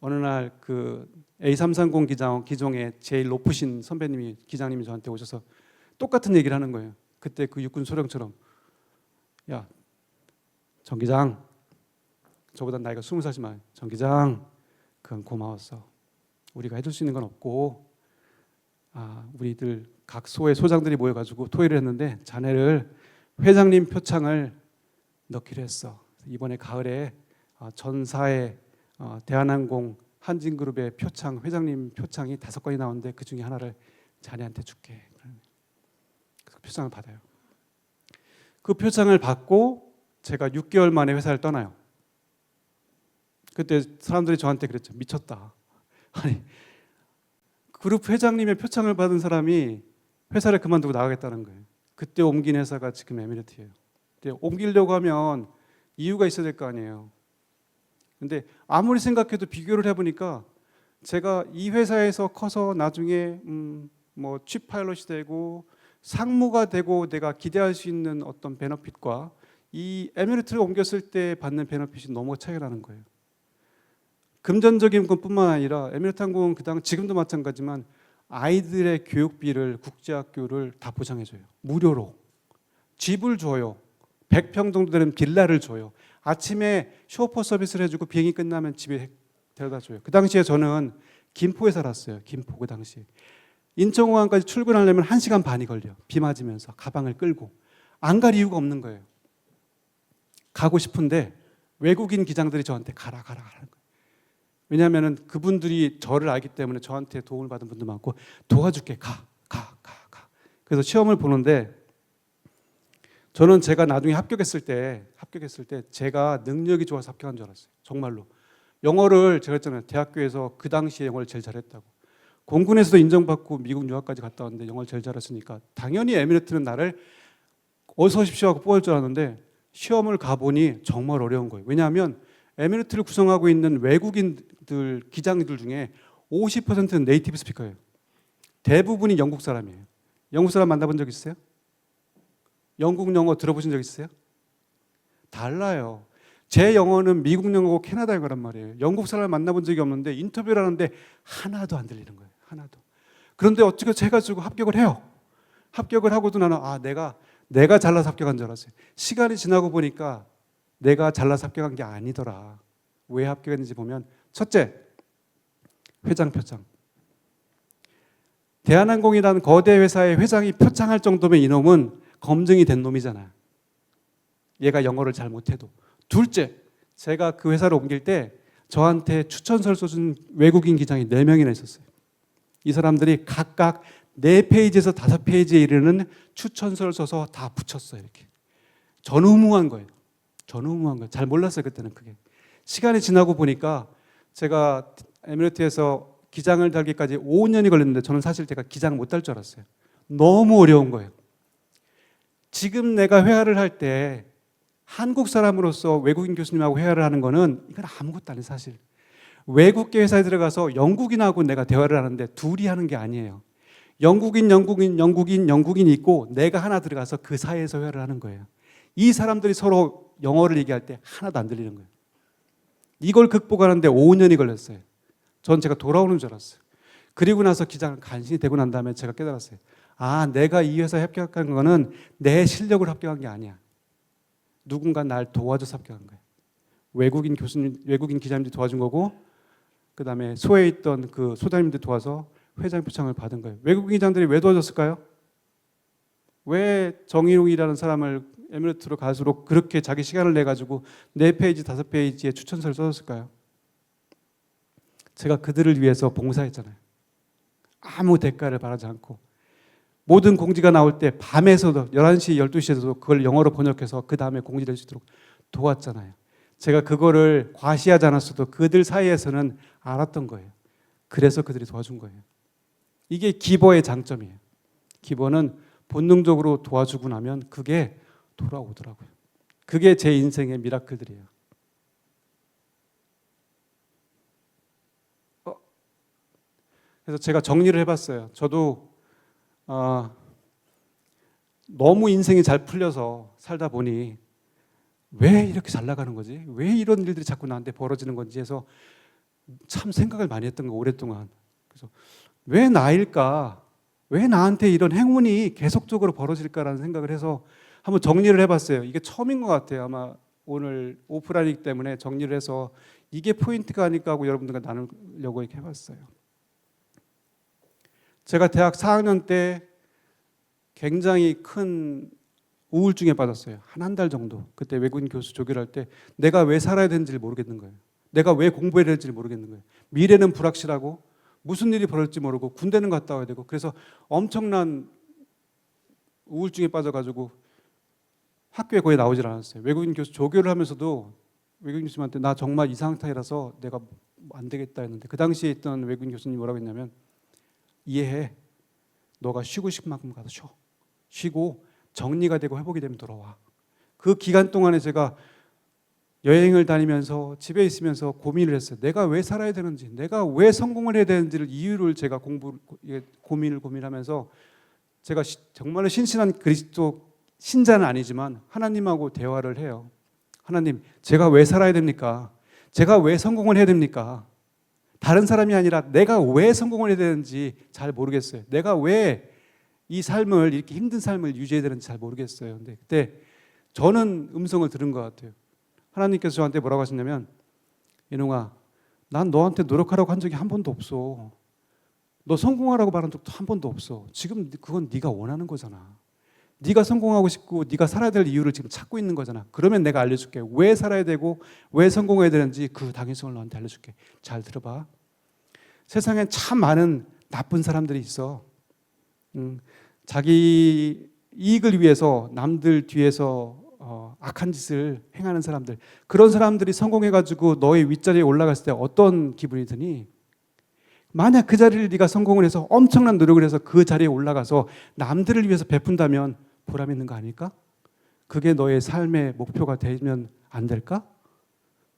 어느 날 그 A330 기종의 제일 높으신 선배님이 기장님이 저한테 오셔서 똑같은 얘기를 하는 거예요. 그때 그 육군 소령처럼 야, 정 기장, 저보다 나이가 20살이지만 정 기장, 그건 고마웠어. 우리가 해줄 수 있는 건 없고 우리들 각 소의 소장들이 모여가지고 토의를 했는데 자네를 회장님 표창을 넣기로 했어. 이번에 가을에 전사의 대한항공 한진그룹의 표창, 회장님 표창이 5건이 나오는데 그 중에 하나를 자네한테 줄게. 그 표창을 받아요. 그 표창을 받고 제가 6개월 만에 회사를 떠나요. 그때 사람들이 저한테 그랬죠. 미쳤다. 아니, 그룹 회장님의 표창을 받은 사람이 회사를 그만두고 나가겠다는 거예요. 그때 옮긴 회사가 지금 에미레트예요. 근데 옮기려고 하면 이유가 있어야 될 거 아니에요. 근데 아무리 생각해도 비교를 해보니까 제가 이 회사에서 커서 나중에 뭐 칩 파일럿이 되고 상무가 되고 내가 기대할 수 있는 어떤 베너핏과 이 에미레이트를 옮겼을 때 받는 베너핏이 너무 차이가 나는 거예요. 금전적인 것뿐만 아니라 에미레이트 항공은 지금도 마찬가지지만 아이들의 교육비를 국제학교를 다 보장해줘요. 무료로. 집을 줘요. 100평 정도 되는 빌라를 줘요. 아침에 쇼퍼 서비스를 해주고 비행이 끝나면 집에 데려다 줘요. 그 당시에 저는 김포에 살았어요. 김포 그 당시에. 인천공항까지 출근하려면 1시간 반이 걸려요. 비 맞으면서 가방을 끌고. 안 갈 이유가 없는 거예요. 가고 싶은데 외국인 기장들이 저한테 가라 하는 거예요. 왜냐하면 그분들이 저를 알기 때문에 저한테 도움을 받은 분도 많고 도와줄게 가. 그래서 시험을 보는데 저는 제가 나중에 합격했을 때 제가 능력이 좋아서 합격한 줄 알았어요. 정말로. 영어를 제가 했잖아요. 대학교에서 그 당시에 영어를 제일 잘했다고. 공군에서도 인정받고 미국 유학까지 갔다 왔는데 영어를 제일 잘했으니까 당연히 에미레이트는 나를 어서 오십시오 하고 뽑을 줄 알았는데 시험을 가보니 정말 어려운 거예요. 왜냐하면 에미레이트를 구성하고 있는 외국인들 기장들 중에 50%는 네이티브 스피커예요. 대부분이 영국 사람이에요. 영국 사람 만나본 적 있어요? 영국 영어 들어보신 적 있어요? 달라요. 제 영어는 미국 영어고 캐나다 영어란 말이에요. 영국 사람을 만나본 적이 없는데 인터뷰를 하는데 하나도 안 들리는 거예요. 하나도. 그런데 어떻게 해가지고 합격을 해요. 합격을 하고도 나는 내가 잘나서 합격한 줄 알았어요. 시간이 지나고 보니까 내가 잘나서 합격한 게 아니더라. 왜 합격했는지 보면 첫째, 회장 표창. 대한항공이라는 거대 회사의 회장이 표창할 정도면 이놈은 검증이 된 놈이잖아요. 얘가 영어를 잘 못해도. 둘째, 제가 그 회사를 옮길 때 저한테 추천서를 써준 외국인 기장이 4명이나 있었어요. 이 사람들이 각각 4페이지에서 5페이지에 이르는 추천서를 써서 다 붙였어요. 이렇게. 전후무한 거예요. 잘 몰랐어요. 그때는 그게. 시간이 지나고 보니까 제가 에미레이트에서 기장을 달기까지 5년이 걸렸는데 저는 사실 제가 기장 못 달 줄 알았어요. 너무 어려운 거예요. 지금 내가 회화를 할 때 한국 사람으로서 외국인 교수님하고 회화를 하는 거는 이건 아무것도 아니에요. 사실. 외국계 회사에 들어가서 영국인하고 내가 대화를 하는데 둘이 하는 게 아니에요. 영국인이 있고 내가 하나 들어가서 그 사이에서 회화를 하는 거예요. 이 사람들이 서로 영어를 얘기할 때 하나도 안 들리는 거예요. 이걸 극복하는데 5년이 걸렸어요. 전 제가 돌아오는 줄 알았어요. 그리고 나서 기장을 간신히 되고 난 다음에 제가 깨달았어요. 내가 이 회사에 합격한 거는 내 실력으로 합격한 게 아니야. 누군가 날 도와줘서 합격한 거예요. 외국인 기자님들이 도와준 거고, 그 다음에 소에 있던 그 소장님들 도와서 회장 표창을 받은 거예요. 외국인 기자들이 왜 도와줬을까요? 왜 정일웅이라는 사람을 에미레이트로 갈수록 그렇게 자기 시간을 내 가지고 4페이지, 5페이지의 추천서를 써줬을까요? 제가 그들을 위해서 봉사했잖아요. 아무 대가를 바라지 않고 모든 공지가 나올 때 밤에서도 11시, 12시에도 그걸 영어로 번역해서 그 다음에 공지될 수 있도록 도왔잖아요. 제가 그거를 과시하지 않았어도 그들 사이에서는 알았던 거예요. 그래서 그들이 도와준 거예요. 이게 기버의 장점이에요. 기버는 본능적으로 도와주고 나면 그게 돌아오더라고요. 그게 제 인생의 미라클들이에요. 그래서 제가 정리를 해봤어요. 저도 너무 인생이 잘 풀려서 살다 보니 왜 이렇게 잘 나가는 거지? 왜 이런 일들이 자꾸 나한테 벌어지는 건지 해서 참 생각을 많이 했던 거 오랫동안. 그래서 왜 나일까? 왜 나한테 이런 행운이 계속적으로 벌어질까라는 생각을 해서 한번 정리를 해봤어요. 이게 처음인 것 같아요. 아마 오늘 오프라인이기 때문에 정리를 해서 이게 포인트가 아닐까 하고 여러분들과 나누려고 이렇게 해봤어요. 제가 대학 4학년 때 굉장히 큰 우울증에 빠졌어요. 한 달 정도. 그때 외국인 교수 조교를 할 때 내가 왜 살아야 되는지를 모르겠는 거예요. 내가 왜 공부해야 될지를 모르겠는 거예요. 미래는 불확실하고 무슨 일이 벌어질지 모르고 군대는 갔다 와야 되고 그래서 엄청난 우울증에 빠져가지고 학교에 거의 나오질 않았어요. 외국인 교수 조교를 하면서도 외국인 교수님한테 나 정말 이 상태라서 내가 안 되겠다 했는데 그 당시에 있던 외국인 교수님이 뭐라고 했냐면 이해해. 너가 쉬고 싶은 만큼 가서 쉬어. 쉬고 정리가 되고 회복이 되면 돌아와. 그 기간 동안에 제가 여행을 다니면서 집에 있으면서 고민을 했어요. 내가 왜 살아야 되는지, 내가 왜 성공을 해야 되는지를 이유를 제가 고민하면서 제가 정말로 신실한 그리스도 신자는 아니지만 하나님하고 대화를 해요. 하나님, 제가 왜 살아야 됩니까? 제가 왜 성공을 해야 됩니까? 다른 사람이 아니라 내가 왜 성공을 해야 되는지 잘 모르겠어요. 내가 왜 이 삶을, 이렇게 힘든 삶을 유지해야 되는지 잘 모르겠어요. 근데 그때 저는 음성을 들은 것 같아요. 하나님께서 저한테 뭐라고 하셨냐면, 이놈아, 난 너한테 노력하라고 한 적이 한 번도 없어. 너 성공하라고 말한 적도 한 번도 없어. 지금 그건 네가 원하는 거잖아. 네가 성공하고 싶고 네가 살아야 될 이유를 지금 찾고 있는 거잖아. 그러면 내가 알려줄게. 왜 살아야 되고 왜 성공해야 되는지 그 당위성을 너한테 알려줄게. 잘 들어봐. 세상엔 참 많은 나쁜 사람들이 있어. 자기 이익을 위해서 남들 뒤에서 악한 짓을 행하는 사람들. 그런 사람들이 성공해가지고 너의 윗자리에 올라갔을 때 어떤 기분이 드니? 만약 그 자리를 네가 성공을 해서 엄청난 노력을 해서 그 자리에 올라가서 남들을 위해서 베푼다면 보람 있는 거 아닐까? 그게 너의 삶의 목표가 되면 안 될까?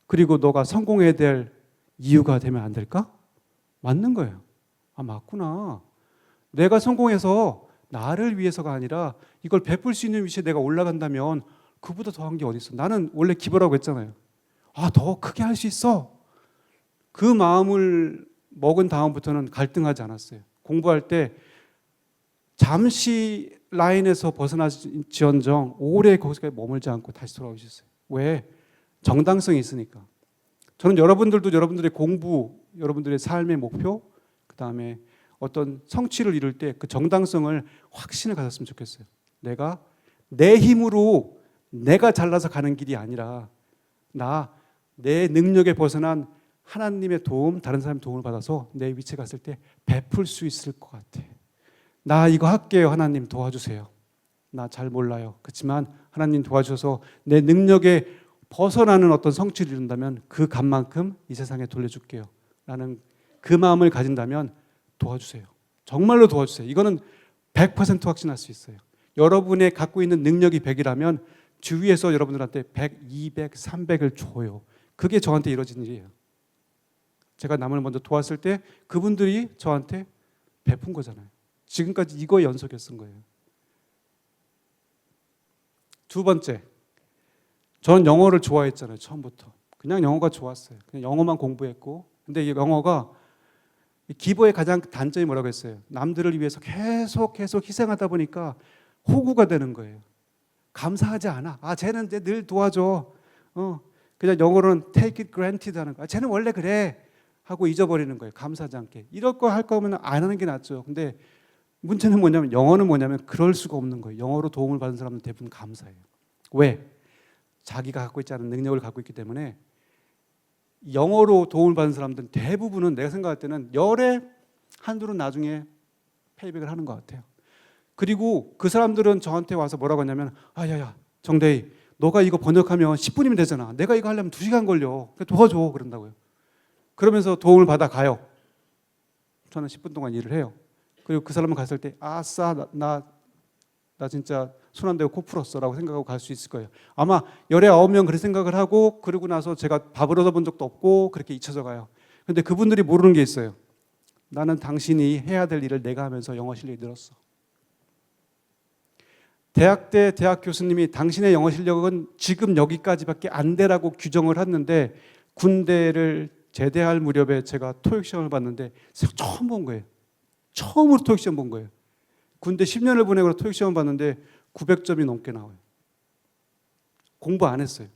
그리고 너가 성공해야 될 이유가 되면 안 될까? 맞는 거예요. 아, 맞구나. 내가 성공해서 나를 위해서가 아니라 이걸 베풀 수 있는 위치에 내가 올라간다면 그보다 더한 게 어디 있어? 나는 원래 기부라고 했잖아요. 아, 더 크게 할 수 있어. 그 마음을 먹은 다음부터는 갈등하지 않았어요. 공부할 때 잠시 라인에서 벗어나지언정 오래 거기서 머물지 않고 다시 돌아오셨어요. 왜? 정당성이 있으니까. 저는 여러분들도 여러분들의 공부, 여러분들의 삶의 목표, 그 다음에 어떤 성취를 이룰 때 그 정당성을 확신을 가졌으면 좋겠어요. 내가 내 힘으로 내가 잘나서 가는 길이 아니라 내 능력에 벗어난 하나님의 도움, 다른 사람의 도움을 받아서 내 위치에 갔을 때 베풀 수 있을 것 같아. 나 이거 할게요. 하나님 도와주세요. 나 잘 몰라요. 그렇지만 하나님 도와주셔서 내 능력에 벗어나는 어떤 성취를 이룬다면 그 값만큼 이 세상에 돌려줄게요. 라는 그 마음을 가진다면 도와주세요. 정말로 도와주세요. 이거는 100% 확신할 수 있어요. 여러분의 갖고 있는 능력이 100이라면 주위에서 여러분들한테 100, 200, 300을 줘요. 그게 저한테 이루어진 일이에요. 제가 남을 먼저 도왔을 때 그분들이 저한테 베푼 거잖아요. 지금까지 이거 연속해 쓴 거예요. 두 번째, 저는 영어를 좋아했잖아요. 처음부터. 그냥 영어가 좋았어요. 그냥 영어만 공부했고. 근데 이 영어가 기부의 가장 단점이 뭐라고 했어요? 남들을 위해서 계속 희생하다 보니까 호구가 되는 거예요. 감사하지 않아. 아, 쟤는 늘 도와줘. 그냥 영어로는 take it granted 하는 거. 아, 쟤는 원래 그래. 하고 잊어버리는 거예요. 감사하지 않게. 이럴 거 할 거면 안 하는 게 낫죠. 근데 문제는 뭐냐면, 영어는 뭐냐면 그럴 수가 없는 거예요. 영어로 도움을 받은 사람은 대부분 감사해요. 왜? 자기가 갖고 있지 않은 능력을 갖고 있기 때문에. 영어로 도움을 받은 사람들은 대부분은 내가 생각할 때는 열에 한둘은 나중에 페이백을 하는 것 같아요. 그리고 그 사람들은 저한테 와서 뭐라고 하냐면, 야야 정대희, 너가 이거 번역하면 10분이면 되잖아. 내가 이거 하려면 2시간 걸려. 도와줘. 그런다고요. 그러면서 도움을 받아 가요. 저는 10분 동안 일을 해요. 그리고 그 사람은 갔을 때 아싸 나 진짜 손 안 대고 코 풀었어 라고 생각하고 갈 수 있을 거예요. 아마 열에 9명 그런 생각을 하고, 그러고 나서 제가 밥을 얻어본 적도 없고 그렇게 잊혀져 가요. 그런데 그분들이 모르는 게 있어요. 나는 당신이 해야 될 일을 내가 하면서 영어 실력이 늘었어. 대학 때 대학 교수님이 당신의 영어 실력은 지금 여기까지밖에 안 되라고 규정을 했는데, 군대를 제대할 무렵에 제가 토익 시험을 봤는데 처음 본 거예요. 처음으로 토익 시험 본 거예요. 군대 10년을 보내고 토익 시험 봤는데 900점이 넘게 나와요. 공부 안 했어요.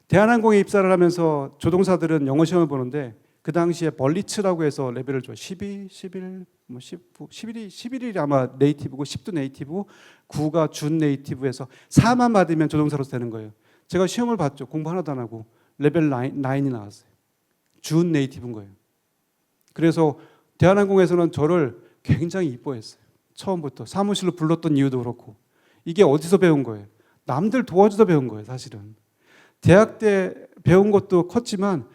대한항공에 입사를 하면서 조종사들은 영어 시험을 보는데, 그 당시에 벌리츠라고 해서 레벨을 줘요. 12, 11, 19, 11일이 아마 네이티브고 10도 네이티브, 9가 준 네이티브에서 4만 받으면 조종사로서 되는 거예요. 제가 시험을 봤죠. 공부 하나도 안 하고 레벨 9이 나왔어요. 준 네이티브인 거예요. 그래서 대한항공에서는 저를 굉장히 이뻐했어요. 처음부터 사무실로 불렀던 이유도 그렇고. 이게 어디서 배운 거예요? 남들 도와주다 배운 거예요, 사실은. 대학 때 배운 것도 컸지만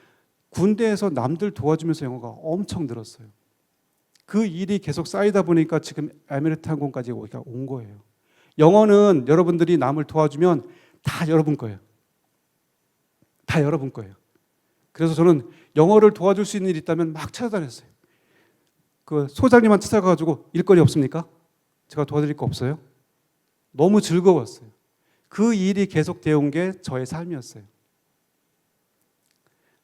군대에서 남들 도와주면서 영어가 엄청 늘었어요. 그 일이 계속 쌓이다 보니까 지금 에미레이트 항공까지 온 거예요. 영어는 여러분들이 남을 도와주면 다 여러분 거예요. 다 여러분 거예요. 그래서 저는 영어를 도와줄 수 있는 일이 있다면 막 찾아다녔어요. 그 소장님한테 찾아가가지고 일거리 없습니까? 제가 도와드릴 거 없어요? 너무 즐거웠어요. 그 일이 계속되어 온 게 저의 삶이었어요.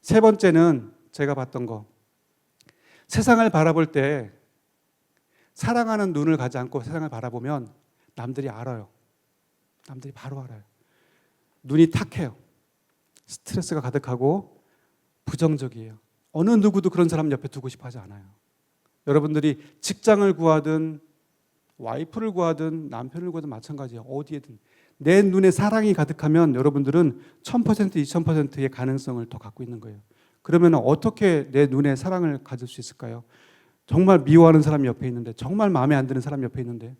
세 번째는 제가 봤던 거. 세상을 바라볼 때 사랑하는 눈을 가지 않고 세상을 바라보면 남들이 알아요. 남들이 바로 알아요. 눈이 탁해요. 스트레스가 가득하고 부정적이에요. 어느 누구도 그런 사람 옆에 두고 싶어 하지 않아요. 여러분들이 직장을 구하든 와이프를 구하든 남편을 구하든 마찬가지예요. 어디에든 내 눈에 사랑이 가득하면 여러분들은 1000%, 2000%의 가능성을 더 갖고 있는 거예요. 그러면 어떻게 내 눈에 사랑을 가질 수 있을까요? 정말 미워하는 사람이 옆에 있는데, 정말 마음에 안 드는 사람이 옆에 있는데.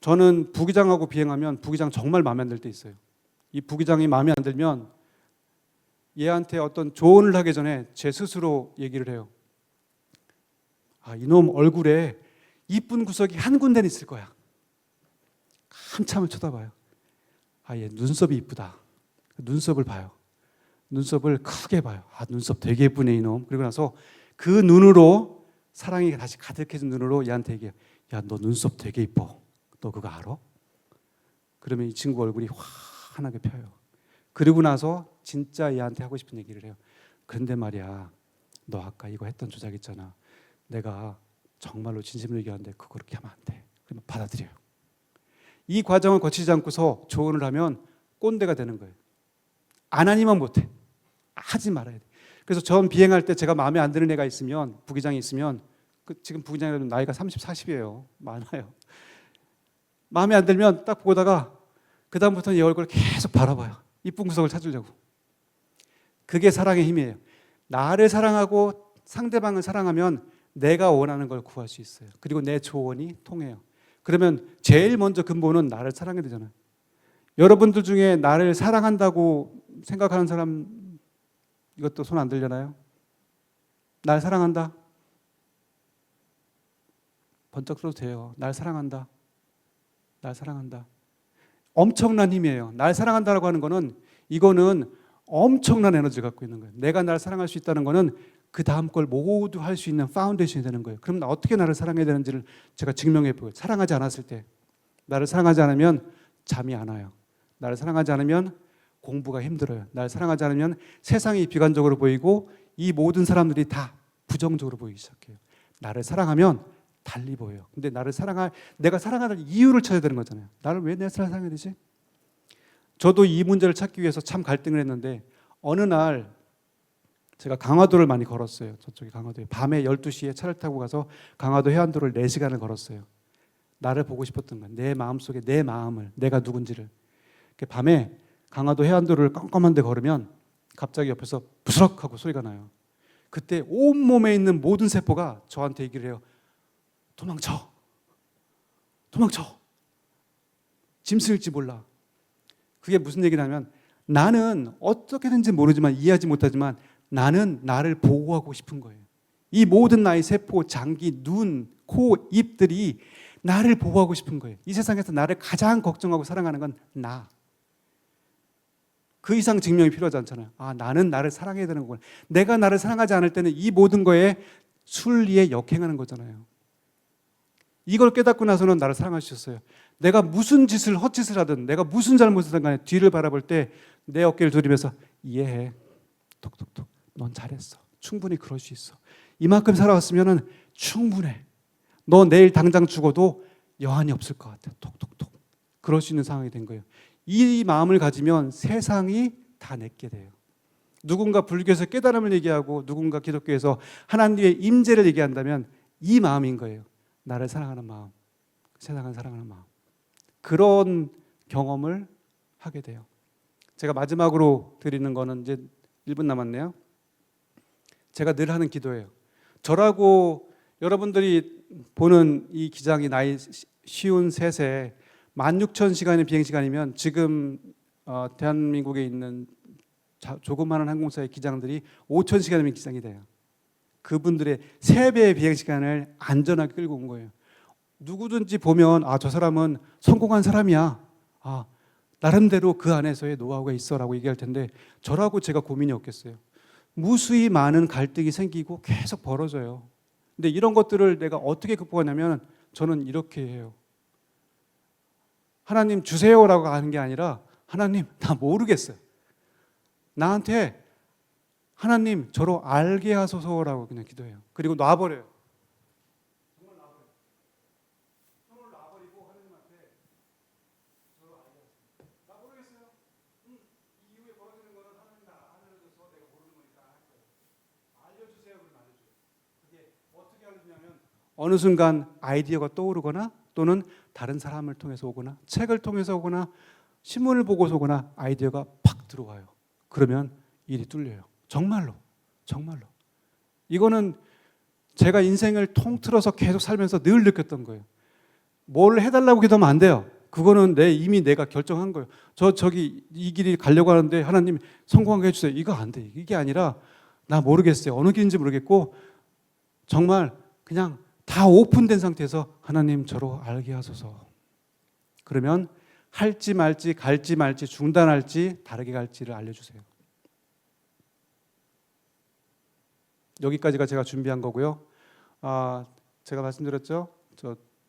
저는 부기장하고 비행하면 부기장 정말 마음에 안 들 때 있어요. 이 부기장이 마음에 안 들면 얘한테 어떤 조언을 하기 전에 제 스스로 얘기를 해요. 아, 이놈 얼굴에 이쁜 구석이 한 군데는 있을 거야. 한참을 쳐다봐요. 아, 얘 눈썹이 이쁘다. 눈썹을 봐요. 눈썹을 크게 봐요. 아, 눈썹 되게 예쁘네 이놈. 그리고 나서 그 눈으로, 사랑이 다시 가득해진 눈으로 얘한테 얘기해요. 야, 너 눈썹 되게 이뻐. 너 그거 알아? 그러면 이 친구 얼굴이 환하게 펴요. 그리고 나서 진짜 얘한테 하고 싶은 얘기를 해요. 그런데 말이야, 너 아까 이거 했던 조작 있잖아. 내가 정말로 진심으로 얘기하는데 그거 그렇게 하면 안 돼. 그러면 받아들여요. 이 과정을 거치지 않고서 조언을 하면 꼰대가 되는 거예요. 안 하니만 못해. 하지 말아야 돼. 그래서 전 비행할 때 제가 마음에 안 드는 애가 있으면, 부기장이 있으면, 지금 부기장이라도 나이가 30, 40이에요. 많아요. 마음에 안 들면 딱 보다가 그 다음부터는 얘 얼굴을 계속 바라봐요. 이쁜 구석을 찾으려고. 그게 사랑의 힘이에요. 나를 사랑하고 상대방을 사랑하면 내가 원하는 걸 구할 수 있어요. 그리고 내 조언이 통해요. 그러면 제일 먼저 근본은 나를 사랑해야 되잖아요. 여러분들 중에 나를 사랑한다고 생각하는 사람, 이것도 손 안 들려나요? 날 사랑한다? 번쩍 들어도 돼요. 날 사랑한다. 날 사랑한다. 엄청난 힘이에요. 날 사랑한다라고 하는 거는, 이거는 엄청난 에너지를 갖고 있는 거예요. 내가 날 사랑할 수 있다는 거는 그 다음 걸 모두 할 수 있는 파운데이션이 되는 거예요. 그럼 어떻게 나를 사랑해야 되는지를 제가 증명해 보여요. 사랑하지 않았을 때, 나를 사랑하지 않으면 잠이 안 와요. 나를 사랑하지 않으면 공부가 힘들어요. 나를 사랑하지 않으면 세상이 비관적으로 보이고 이 모든 사람들이 다 부정적으로 보이기 시작해요. 나를 사랑하면 달리 보여요. 근데 내가 사랑하는 이유를 찾아야 되는 거잖아요. 나를 왜 내 사랑해야 되지? 저도 이 문제를 찾기 위해서 참 갈등을 했는데, 어느 날 제가 강화도를 많이 걸었어요. 저쪽에 강화도에. 밤에 12시에 차를 타고 가서 강화도 해안도를 4시간을 걸었어요. 나를 보고 싶었던 거야. 내 마음속에 내 마음을, 내가 누군지를. 밤에 강화도 해안도를 깜깜한 데 걸으면 갑자기 옆에서 부스럭 하고 소리가 나요. 그때 온몸에 있는 모든 세포가 저한테 얘기를 해요. 도망쳐. 도망쳐. 짐승일지 몰라. 그게 무슨 얘기냐면, 나는 어떻게든지 모르지만, 이해하지 못하지만 나는 나를 보호하고 싶은 거예요. 이 모든 나의 세포, 장기, 눈, 코, 입들이 나를 보호하고 싶은 거예요. 이 세상에서 나를 가장 걱정하고 사랑하는 건 나. 그 이상 증명이 필요하지 않잖아요. 아, 나는 나를 사랑해야 되는 거구나. 내가 나를 사랑하지 않을 때는 이 모든 거에 순리에 역행하는 거잖아요. 이걸 깨닫고 나서는 나를 사랑할 수 있었어요. 내가 무슨 짓을, 헛짓을 하든, 내가 무슨 잘못을 하든 간에 뒤를 바라볼 때 내 어깨를 두드리면서 이해해. 톡톡톡. 넌 잘했어. 충분히 그럴 수 있어. 이만큼 살아왔으면 충분해. 너 내일 당장 죽어도 여한이 없을 것 같아. 톡톡톡. 그럴 수 있는 상황이 된 거예요. 이 마음을 가지면 세상이 다 내게 돼요. 누군가 불교에서 깨달음을 얘기하고 누군가 기독교에서 하나님의 임재를 얘기한다면 이 마음인 거예요. 나를 사랑하는 마음, 세상을 사랑하는 마음. 그런 경험을 하게 돼요. 제가 마지막으로 드리는 거는 이제 1분 남았네요. 제가 늘 하는 기도예요. 저라고 여러분들이 보는 이 기장이 나이 쉬운 셋에 16,000시간의 비행시간이면 지금 대한민국에 있는 조그마한 항공사의 기장들이 5,000시간이면 기장이 돼요. 그분들의 3배의 비행시간을 안전하게 끌고 온 거예요. 누구든지 보면 아, 저 사람은 성공한 사람이야. 아, 나름대로 그 안에서의 노하우가 있어라고 얘기할 텐데 저라고 제가 고민이 없겠어요. 무수히 많은 갈등이 생기고 계속 벌어져요. 근데 이런 것들을 내가 어떻게 극복하냐면 저는 이렇게 해요. 하나님 주세요라고 하는 게 아니라 하나님 나 모르겠어요. 나한테 하나님 저로 알게 하소서라고 그냥 기도해요. 그리고 놔버려요. 정말 놔버려요. 손을 놔버리고 하나님한테 저로 알게 하소서. 나 모르겠어요. 이 이후에 벌어지는 거는 하나님 나 알려줘서 내가 모르는 거니까 할 거예요. 알려주세요. 그러면 알려줘요. 그게 어떻게 알려주냐면 어느 순간 아이디어가 떠오르거나 또는 다른 사람을 통해서 오거나 책을 통해서 오거나 신문을 보고서 오거나 아이디어가 팍 들어와요. 그러면 일이 뚫려요. 정말로. 이거는 제가 인생을 통틀어서 계속 살면서 늘 느꼈던 거예요. 뭘 해달라고 기도하면 안 돼요. 그거는 이미 내가 결정한 거예요. 저기 이 길이 가려고 하는데 하나님 성공하게 해주세요. 이거 안 돼. 이게 아니라 나 모르겠어요. 어느 길인지 모르겠고 정말 그냥 다 오픈된 상태에서 하나님 저로 알게 하소서. 그러면 할지 말지 갈지 말지 중단할지 다르게 갈지를 알려주세요. 여기까지가 제가 준비한 거고요. 제가 말씀드렸죠.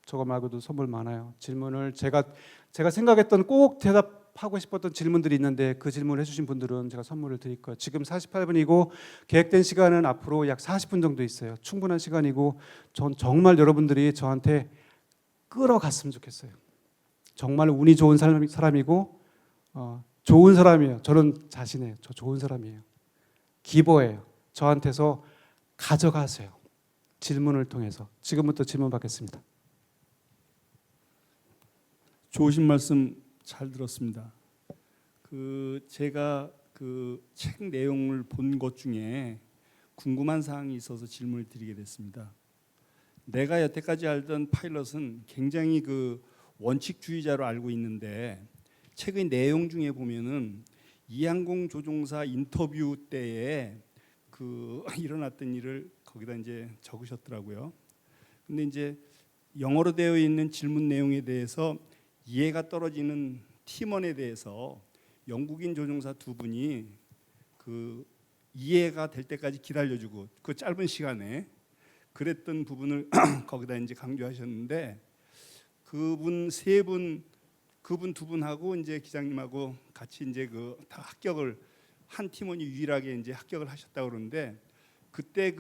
저거 말고도 선물 많아요. 질문을 제가 생각했던 꼭 대답하고 싶었던 질문들이 있는데 그 질문을 해주신 분들은 제가 선물을 드릴 거예요. 지금 48분이고 계획된 시간은 앞으로 약 40분 정도 있어요. 충분한 시간이고 전 정말 여러분들이 저한테 끌어갔으면 좋겠어요. 정말 운이 좋은 사람이고 좋은 사람이에요. 저는 자신해요. 저 좋은 사람이에요. 기버예요. 저한테서 가져가세요. 질문을 통해서. 지금부터 질문 받겠습니다. 좋으신 말씀 잘 들었습니다. 제가 책 내용을 본 것 중에 궁금한 사항이 있어서 질문을 드리게 됐습니다. 내가 여태까지 알던 파일럿은 굉장히 원칙주의자로 알고 있는데 책의 내용 중에 보면은 이항공 조종사 인터뷰 때에 일어났던 일을 거기다 이제 적으셨더라고요. 근데 이제 영어로 되어 있는 질문 내용에 대해서 이해가 떨어지는 팀원에 대해서 영국인 조종사 두 분이 이해가 될 때까지 기다려주고 그 짧은 시간에 그랬던 부분을 거기다 이제 강조하셨는데 그분 두 분하고 이제 기장님하고 같이 이제 다 합격을 한 팀원이 유일하게 이제 합격을 하셨다고 그러는데 그때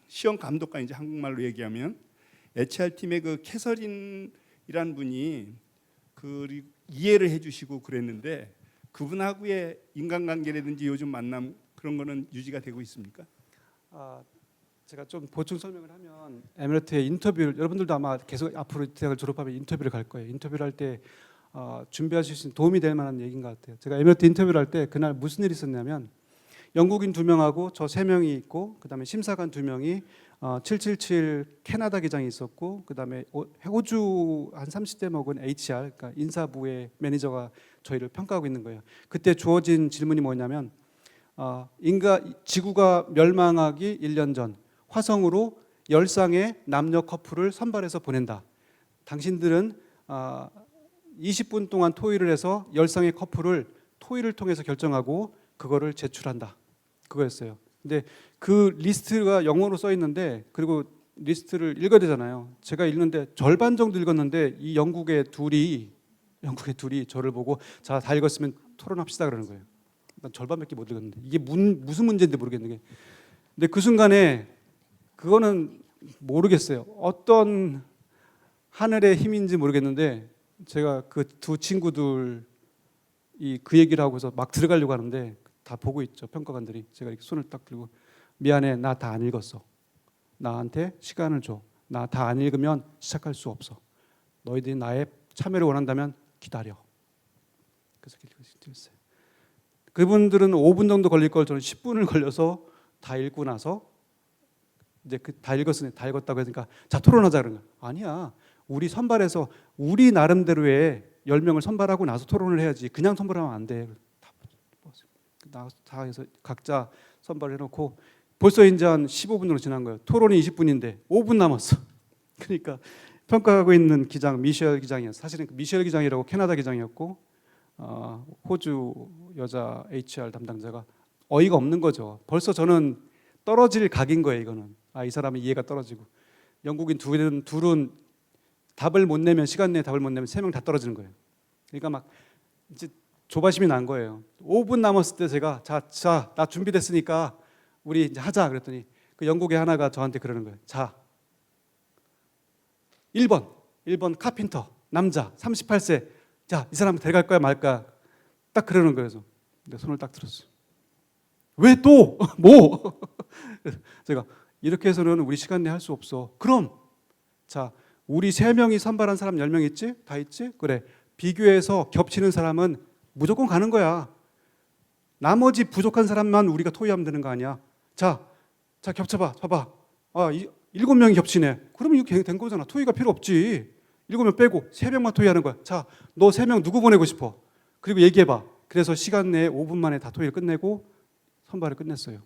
시험 감독관 이제 한국말로 얘기하면 HR 팀의 캐서린이란 분이 이해를 해주시고 그랬는데 그분하고의 인간관계라든지 요즘 만남 그런 거는 유지가 되고 있습니까? 제가 좀 보충 설명을 하면 에미레이트의 인터뷰를 여러분들도 아마 계속 앞으로 대학을 졸업하면 인터뷰를 갈 거예요. 인터뷰를 할 때 준비하실 수 있는 도움이 될 만한 얘기인 것 같아요. 제가 에미레이트 인터뷰를 할 때 그날 무슨 일이 있었냐면 영국인 2명하고 저 3명이 있고 그다음에 심사관 2명이 777 캐나다 기장이 있었고 그다음에 호주 한 30대 먹은 HR 그러니까 인사부의 매니저가 저희를 평가하고 있는 거예요. 그때 주어진 질문이 뭐냐면 지구가 멸망하기 1년 전 화성으로 10쌍의 남녀 커플을 선발해서 보낸다. 당신들은 20분 동안 토의를 해서 10쌍의 커플을 토의를 통해서 결정하고 그거를 제출한다. 그거였어요. 근데 그 리스트가 영어로 써 있는데 그리고 리스트를 읽어야 되잖아요. 제가 읽는데 절반 정도 읽었는데 이 영국의 둘이 저를 보고 자, 다 읽었으면 토론합시다 그러는 거예요. 난 절반밖에 못 읽었는데 이게 무슨 문제인지 모르겠는 게. 근데 그 순간에 그거는 모르겠어요. 어떤 하늘의 힘인지 모르겠는데 제가 그 두 친구들이 그 얘기를 하고서 막 들어가려고 하는데 다 보고 있죠. 평가관들이. 제가 이렇게 손을 딱 들고 미안해. 나 다 안 읽었어. 나한테 시간을 줘. 나 다 안 읽으면 시작할 수 없어. 너희들이 나의 참여를 원한다면 기다려. 그래서 읽었어요. 그분들은 5분 정도 걸릴 걸 저는 10분을 걸려서 다 읽고 나서 이제 다 읽었으니 다 읽었다고 하니까 자 토론하자 그런 거야. 아니야. 우리 선발해서 우리 나름대로의 10명을 선발하고 나서 토론을 해야지. 그냥 선발하면 안 돼. 다 해서 각자 선발을 해놓고 벌써 이제 한 15분으로 지난 거예요. 토론이 20분인데 5분 남았어. 그러니까 평가하고 있는 기장 미셸 기장이었어요. 사실은 미셸 기장이라고 캐나다 기장이었고 호주 여자 HR 담당자가 어이가 없는 거죠. 벌써 저는 떨어질 각인 거예요. 이거는 이 사람은 이해가 떨어지고 영국인 둘은 답을 못 내면 시간 내에 답을 못 내면 3명 다 떨어지는 거예요. 그러니까 막 이제 조바심이 난 거예요. 5분 남았을 때 제가 자, 나 준비됐으니까 우리 이제 하자 그랬더니 그 영국의 하나가 저한테 그러는 거예요. 자, 1번 카핀터 남자 38세. 자, 이 사람 데려갈 거야 말까? 딱 그러는 거예요. 그래서 내 손을 딱 들었어요. 왜 또? 뭐? 제가 이렇게 해서는 우리 시간 내에 할 수 없어. 그럼 자, 우리 3명이 선발한 사람 10명 있지? 다 있지? 그래. 비교해서 겹치는 사람은 무조건 가는 거야. 나머지 부족한 사람만 우리가 토의하면 되는 거 아니야. 자 겹쳐봐. 봐봐. 7명이 겹치네. 그러면 이거 된 거잖아. 토의가 필요 없지. 7명 빼고 3명만 토의하는 거야. 자, 너 3명 누구 보내고 싶어? 그리고 얘기해봐. 그래서 시간 내에 5분 만에 다 토의를 끝내고 선발을 끝냈어요.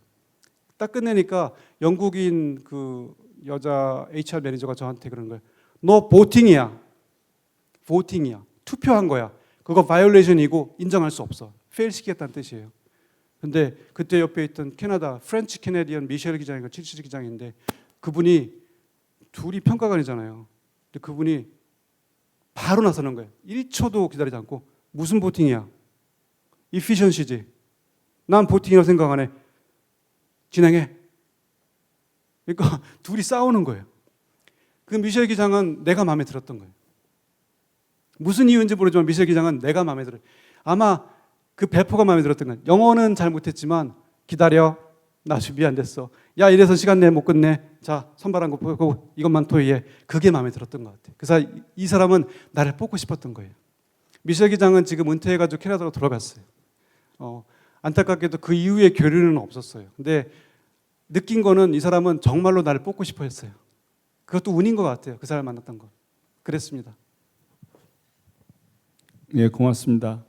딱 끝내니까 영국인 그 여자 HR 매니저가 저한테 그러는 거예요. 너 보팅이야. 투표한 거야. 그거 바이올레이션이고 인정할 수 없어. 페일 시키겠다는 뜻이에요. 근데 그때 옆에 있던 캐나다 프렌치 캐네디언 미셸 기장인가 칠치지 기장인데 그분이 둘이 평가관이잖아요. 근데 그분이 바로 나서는 거예요. 1초도 기다리지 않고 무슨 보팅이야? 이피션시지. 난 보팅이라고 생각 안 해. 진행해. 그러니까 둘이 싸우는 거예요. 그 미셸 기장은 내가 마음에 들었던 거예요. 무슨 이유인지 모르지만 미셸 기장은 내가 마음에 들어요. 아마 그 배포가 마음에 들었던 거예요. 영어는 잘 못했지만 기다려. 나 준비 안 됐어. 야, 이래서 시간 내에 못 끝내. 자, 선발한 거 보고 이것만 토의해. 그게 마음에 들었던 것 같아요. 그래서 이 사람은 나를 뽑고 싶었던 거예요. 미셸 기장은 지금 은퇴해가지고 캐나다로 돌아갔어요. 안타깝게도 그 이후에 교류는 없었어요. 근데 느낀 거는 이 사람은 정말로 나를 뽑고 싶어 했어요. 그것도 운인 것 같아요. 그 사람 만났던 거. 그랬습니다. 예, 고맙습니다.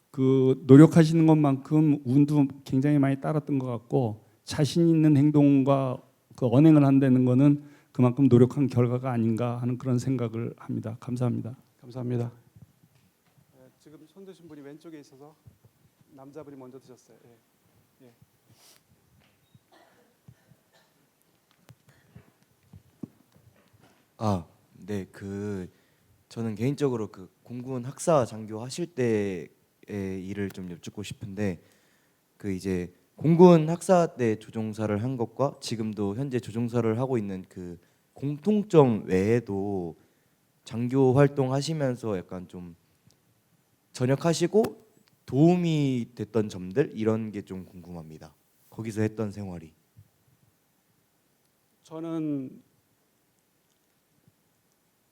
그 노력하시는 것만큼 운도 굉장히 많이 따랐던 것 같고 자신 있는 행동과 그 언행을 한다는 거는 그만큼 노력한 결과가 아닌가 하는 그런 생각을 합니다. 감사합니다. 감사합니다. 지금 손 드신 분이 왼쪽에 있어서 남자분이 먼저 드셨어요. 예. 네, 저는 개인적으로 그 공군 학사 장교 하실 때의 일을 좀 여쭙고 싶은데 그 이제 공군 학사 때 조종사를 한 것과 지금도 현재 조종사를 하고 있는 그 공통점 외에도 장교 활동하시면서 약간 좀 전역하시고 도움이 됐던 점들 이런 게 좀 궁금합니다. 거기서 했던 생활이. 저는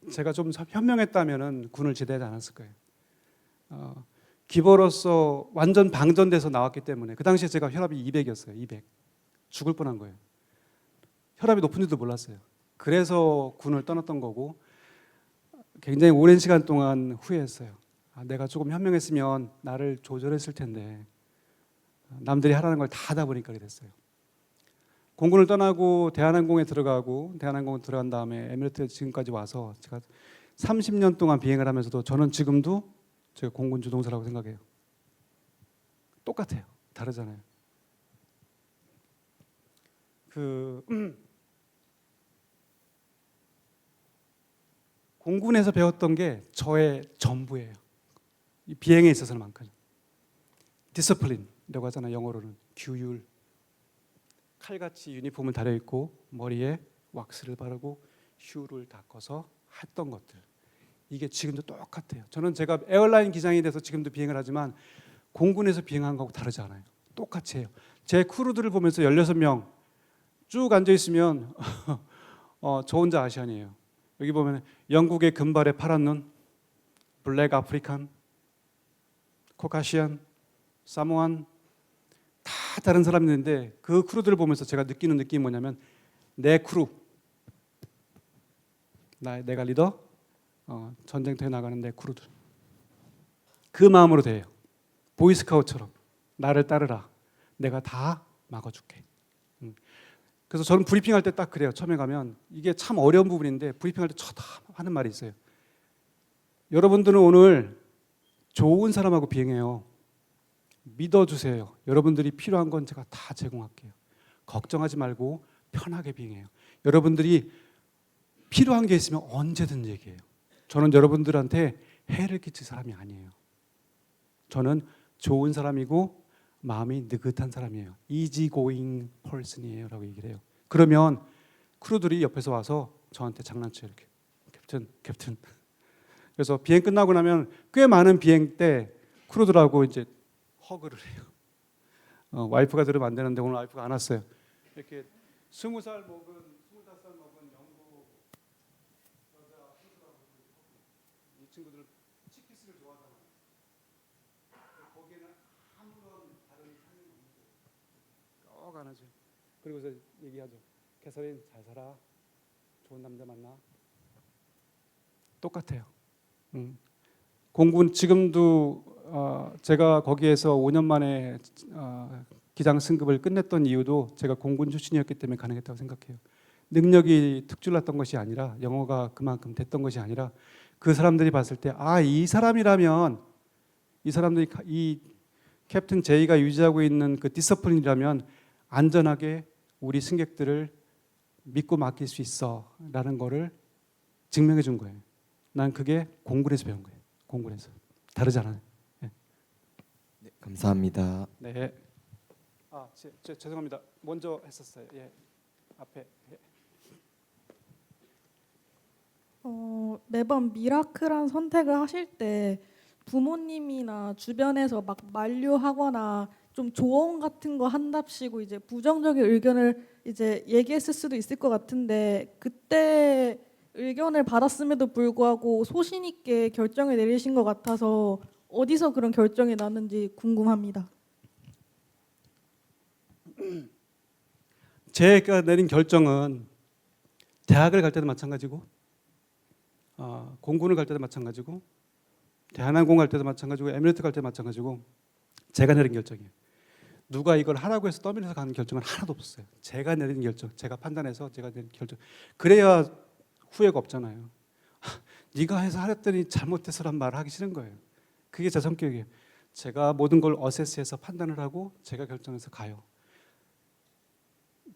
제가 좀 현명했다면은 군을 제대하지 않았을 거예요. 기벌로서 완전 방전돼서 나왔기 때문에 그 당시에 제가 혈압이 200이었어요. 200. 죽을 뻔한 거예요. 혈압이 높은지도 몰랐어요. 그래서 군을 떠났던 거고 굉장히 오랜 시간 동안 후회했어요. 내가 조금 현명했으면 나를 조절했을 텐데 남들이 하라는 걸 다 하다 보니까 그렇게 됐어요. 공군을 떠나고 대한항공에 들어가고 대한항공 들어간 다음에 에미레이트에 지금까지 와서 제가 30년 동안 비행을 하면서도 저는 지금도 제가 공군 조종사라고 생각해요. 똑같아요. 다르잖아요. 공군에서 배웠던 게 저의 전부예요. 이 비행에 있어서는만큼. 디스플린이라고 하잖아요. 영어로는 규율. 칼같이 유니폼을 다려입고 머리에 왁스를 바르고 휴를 닦아서 했던 것들. 이게 지금도 똑같아요. 저는 제가 에어라인 기장이 돼서 지금도 비행을 하지만 공군에서 비행한 거하고 다르지 않아요. 똑같이 해요. 제 크루들을 보면서 16명 쭉 앉아있으면 저 혼자 아시안이에요. 여기 보면 영국의 금발의 파란 눈, 블랙 아프리칸, 코카시안, 사모안 다 다른 사람들인데 그 크루들을 보면서 제가 느끼는 느낌이 뭐냐면 내 크루, 내가 리더, 전쟁터에 나가는 내 크루들 그 마음으로 돼요. 보이스카우트처럼 나를 따르라. 내가 다 막아줄게. 그래서 저는 브리핑할 때 딱 그래요. 처음에 가면 이게 참 어려운 부분인데 브리핑할 때 쳐다 하는 말이 있어요. 여러분들은 오늘 좋은 사람하고 비행해요. 믿어주세요. 여러분들이 필요한 건 제가 다 제공할게요. 걱정하지 말고 편하게 비행해요. 여러분들이 필요한 게 있으면 언제든 얘기해요. 저는 여러분들한테 해를 끼칠 사람이 아니에요. 저는 좋은 사람이고 마음이 느긋한 사람이에요. easy going person이에요 라고 얘기를 해요. 그러면 크루들이 옆에서 와서 저한테 장난쳐요. 이렇게 캡틴. 그래서 비행 끝나고 나면 꽤 많은 비행 때 크루들하고 이제 허그를 해요. 와이프가 들으면 안 되는데 오늘 와이프가 안 왔어요. 이렇게 20살 먹은 25살 먹은 영국 여자 크루들하고 이 친구들 치키스를 좋아하잖아요. 거기에는 아무런 다른 상관이 없어요. 꼭 안아줘. 그리고서 얘기하죠. 캐서린 잘 살아. 좋은 남자 만나. 똑같아요. 공군 지금도 제가 거기에서 5년 만에 기장 승급을 끝냈던 이유도 제가 공군 출신이었기 때문에 가능했다고 생각해요. 능력이 특출났던 것이 아니라 영어가 그만큼 됐던 것이 아니라 그 사람들이 봤을 때 이 사람이라면 이 사람들이 이 캡틴 제이가 유지하고 있는 그 디서플린이라면 안전하게 우리 승객들을 믿고 맡길 수 있어라는 거를 증명해 준 거예요. 난 그게 공군에서 배운 거예요. 공군에서 다르잖아요. 네. 네, 감사합니다. 네. 죄송합니다. 먼저 했었어요. 예. 앞에. 예. 매번 미라클한 선택을 하실 때 부모님이나 주변에서 막 만류하거나 좀 조언 같은 거 한답시고 이제 부정적인 의견을 이제 얘기했을 수도 있을 것 같은데 그때 의견을 받았음에도 불구하고 소신 있게 결정을 내리신 것 같아서 어디서 그런 결정이 났는지 궁금합니다. 제가 내린 결정은 대학을 갈 때도 마찬가지고 공군을 갈 때도 마찬가지고 대한항공 갈 때도 마찬가지고 에미레이트 갈 때도 마찬가지고 제가 내린 결정이에요. 누가 이걸 하라고 해서 떠밀어서 가는 결정은 하나도 없었어요. 제가 내린 결정, 제가 판단해서 제가 내린 결정. 그래야 후회가 없잖아요. 네가 해서 하랬더니 잘못해서란 말을 하기 싫은 거예요. 그게 제 성격이에요. 제가 모든 걸 어세스해서 판단을 하고 제가 결정해서 가요.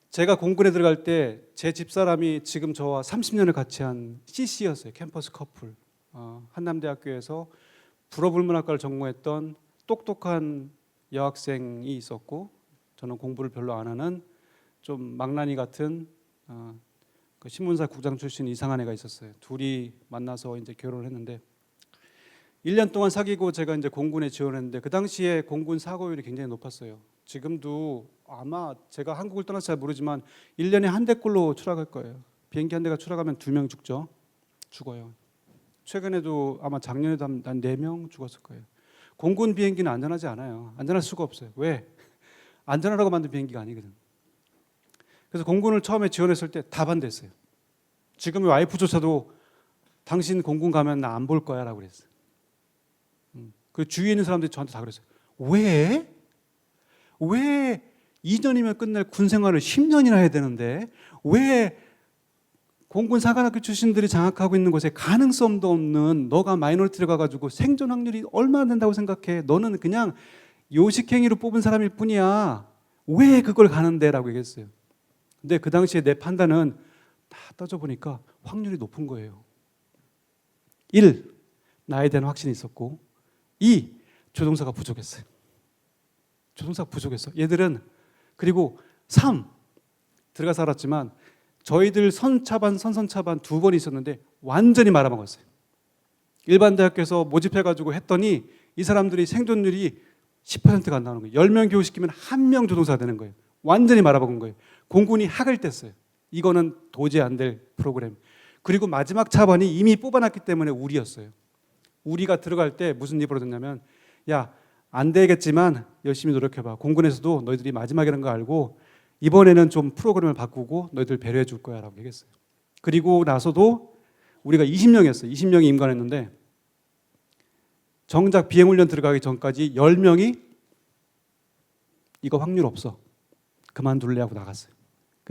제가 공군에 들어갈 때 제 집사람이 지금 저와 30년을 같이 한 CC였어요. 캠퍼스 커플. 한남대학교에서 불어불문학과를 전공했던 똑똑한 여학생이 있었고 저는 공부를 별로 안 하는 좀 망나니 같은 그 신문사 국장 출신 이상한 애가 있었어요. 둘이 만나서 이제 결혼을 했는데 1년 동안 사귀고 제가 이제 공군에 지원했는데 그 당시에 공군 사고율이 굉장히 높았어요. 지금도 아마 제가 한국을 떠나서 잘 모르지만 1년에 한 대꼴로 추락할 거예요. 비행기 한 대가 추락하면 2명 죽어요. 최근에도 아마 작년에도 한 4명 죽었을 거예요. 공군 비행기는 안전하지 않아요. 안전할 수가 없어요. 왜? 안전하라고 만든 비행기가 아니거든. 그래서 공군을 처음에 지원했을 때 다 반대했어요. 지금의 와이프조차도 당신 공군 가면 나 안 볼 거야 라고 그랬어요. 그 주위에 있는 사람들이 저한테 다 그랬어요. 왜 2년이면 끝날 군 생활을 10년이나 해야 되는데 왜 공군 사관학교 출신들이 장악하고 있는 곳에 가능성도 없는 너가 마이너리티를 가가지고 생존 확률이 얼마나 된다고 생각해? 너는 그냥 요식행위로 뽑은 사람일 뿐이야. 왜 그걸 가는데? 라고 얘기했어요. 근데 그 당시에 내 판단은 다 따져보니까 확률이 높은 거예요. 1. 나에 대한 확신이 있었고 2. 조종사가 부족했어요. 조종사가 부족했어. 얘들은 그리고 3. 들어가서 알았지만 저희들 선차반, 선선차반 2번 있었는데 완전히 말아먹었어요. 일반 대학교에서 모집해가지고 했더니 이 사람들이 생존율이 10%가 안 나오는 거예요. 10명 교육시키면 1명 조종사가 되는 거예요. 완전히 말아먹은 거예요. 공군이 학을 뗐어요. 이거는 도저히 안 될 프로그램. 그리고 마지막 차반이 이미 뽑아놨기 때문에 우리였어요. 우리가 들어갈 때 무슨 일이 벌어졌냐면 야, 안 되겠지만 열심히 노력해봐. 공군에서도 너희들이 마지막이라는 거 알고 이번에는 좀 프로그램을 바꾸고 너희들 배려해 줄 거야 라고 얘기했어요. 그리고 나서도 우리가 20명이었어요. 20명이 임관했는데 정작 비행훈련 들어가기 전까지 10명이 이거 확률 없어. 그만둘래 하고 나갔어요.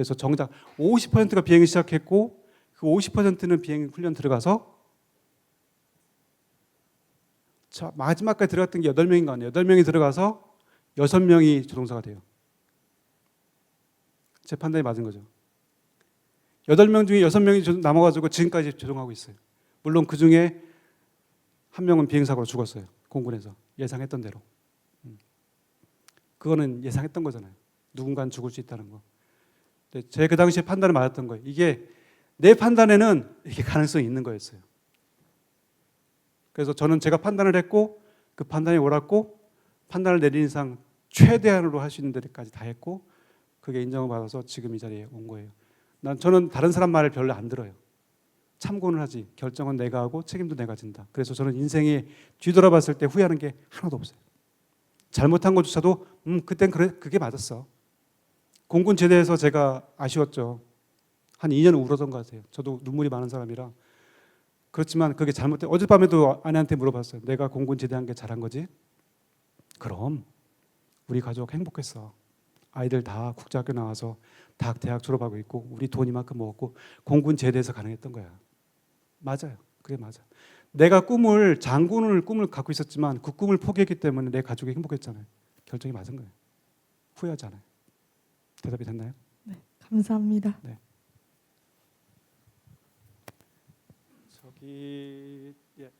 그래서 정작 50%가 비행을 시작했고 그 50%는 비행 훈련 들어가서 자, 마지막까지 들어갔던 게 8명인 거 아니에요. 8명이 들어가서 6명이 조종사가 돼요. 제 판단이 맞은 거죠. 8명 중에 6명이 남아가지고 지금까지 조종하고 있어요. 물론 그 중에 한 명은 비행사고로 죽었어요. 공군에서 예상했던 대로. 그거는 예상했던 거잖아요. 누군가는 죽을 수 있다는 거. 제 그 당시에 판단이 맞았던 거예요. 이게 내 판단에는 이게 가능성이 있는 거였어요. 그래서 저는 제가 판단을 했고 그 판단이 옳았고 판단을 내린 이상 최대한으로 할 수 있는 데까지 다 했고 그게 인정을 받아서 지금 이 자리에 온 거예요. 저는 다른 사람 말을 별로 안 들어요. 참고는 하지. 결정은 내가 하고 책임도 내가 진다. 그래서 저는 인생에 뒤돌아봤을 때 후회하는 게 하나도 없어요. 잘못한 것조차도 그땐 그게 맞았어. 공군 제대해서 제가 아쉬웠죠. 한 2년 울었던 것 같아요. 저도 눈물이 많은 사람이라. 그렇지만 그게 잘못된. 어젯밤에도 아내한테 물어봤어요. 내가 공군 제대한 게 잘한 거지? 그럼 우리 가족 행복했어. 아이들 다 국제학교 나와서 다 대학 졸업하고 있고 우리 돈 이만큼 먹었고 공군 제대해서 가능했던 거야. 맞아요. 그게 맞아. 내가 장군을 꿈을 갖고 있었지만 그 꿈을 포기했기 때문에 내 가족이 행복했잖아요. 결정이 맞은 거예요. 후회하지 않아요. 대답이 됐나요? 네, 감사합니다. 네. 저기 예.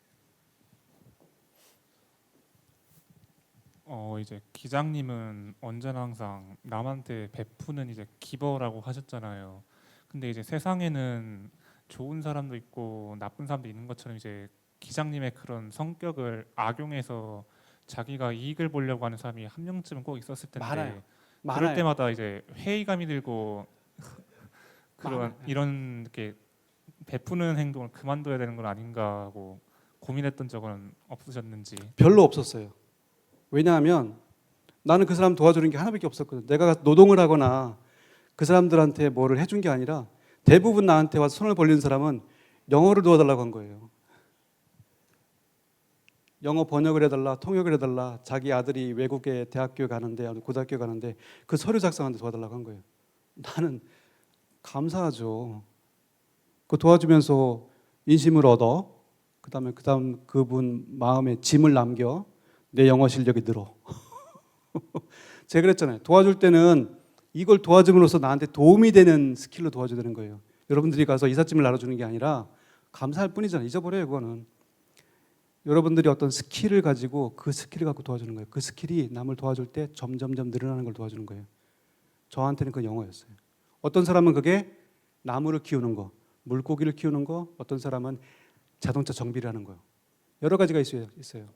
이제 기장님은 언제나 항상 남한테 베푸는 이제 기버라고 하셨잖아요. 근데 이제 세상에는 좋은 사람도 있고 나쁜 사람도 있는 것처럼 이제 기장님의 그런 성격을 악용해서 자기가 이익을 보려고 하는 사람이 한 명쯤은 꼭 있었을 텐데 많아요. 그럴 때마다 이제 회의감이 들고 그런 이런 이렇게 베푸는 행동을 그만둬야 되는 건 아닌가 하고 고민했던 적은 없으셨는지. 별로 없었어요. 왜냐하면 나는 그 사람 도와주는 게 하나밖에 없었거든. 내가 노동을 하거나 그 사람들한테 뭐를 해준 게 아니라 대부분 나한테 와서 손을 벌리는 사람은 영어를 도와달라고 한 거예요. 영어 번역을 해달라, 통역을 해달라, 자기 아들이 외국에 대학교에 가는데, 고등학교에 가는데 그 서류 작성하는데 도와달라고 한 거예요. 나는 감사하죠. 그 도와주면서 인심을 얻어, 그다음 그분 마음에 짐을 남겨 내 영어 실력이 늘어. 제가 그랬잖아요. 도와줄 때는 이걸 도와줌으로써 나한테 도움이 되는 스킬로 도와줘야 되는 거예요. 여러분들이 가서 이삿짐을 나눠주는 게 아니라 감사할 뿐이잖아요. 잊어버려요, 그거는. 여러분들이 어떤 스킬을 가지고 그 스킬을 갖고 도와주는 거예요. 그 스킬이 남을 도와줄 때 점점점 늘어나는 걸 도와주는 거예요. 저한테는 그 영어였어요. 어떤 사람은 그게 나무를 키우는 거, 물고기를 키우는 거, 어떤 사람은 자동차 정비를 하는 거예요. 여러 가지가 있어요.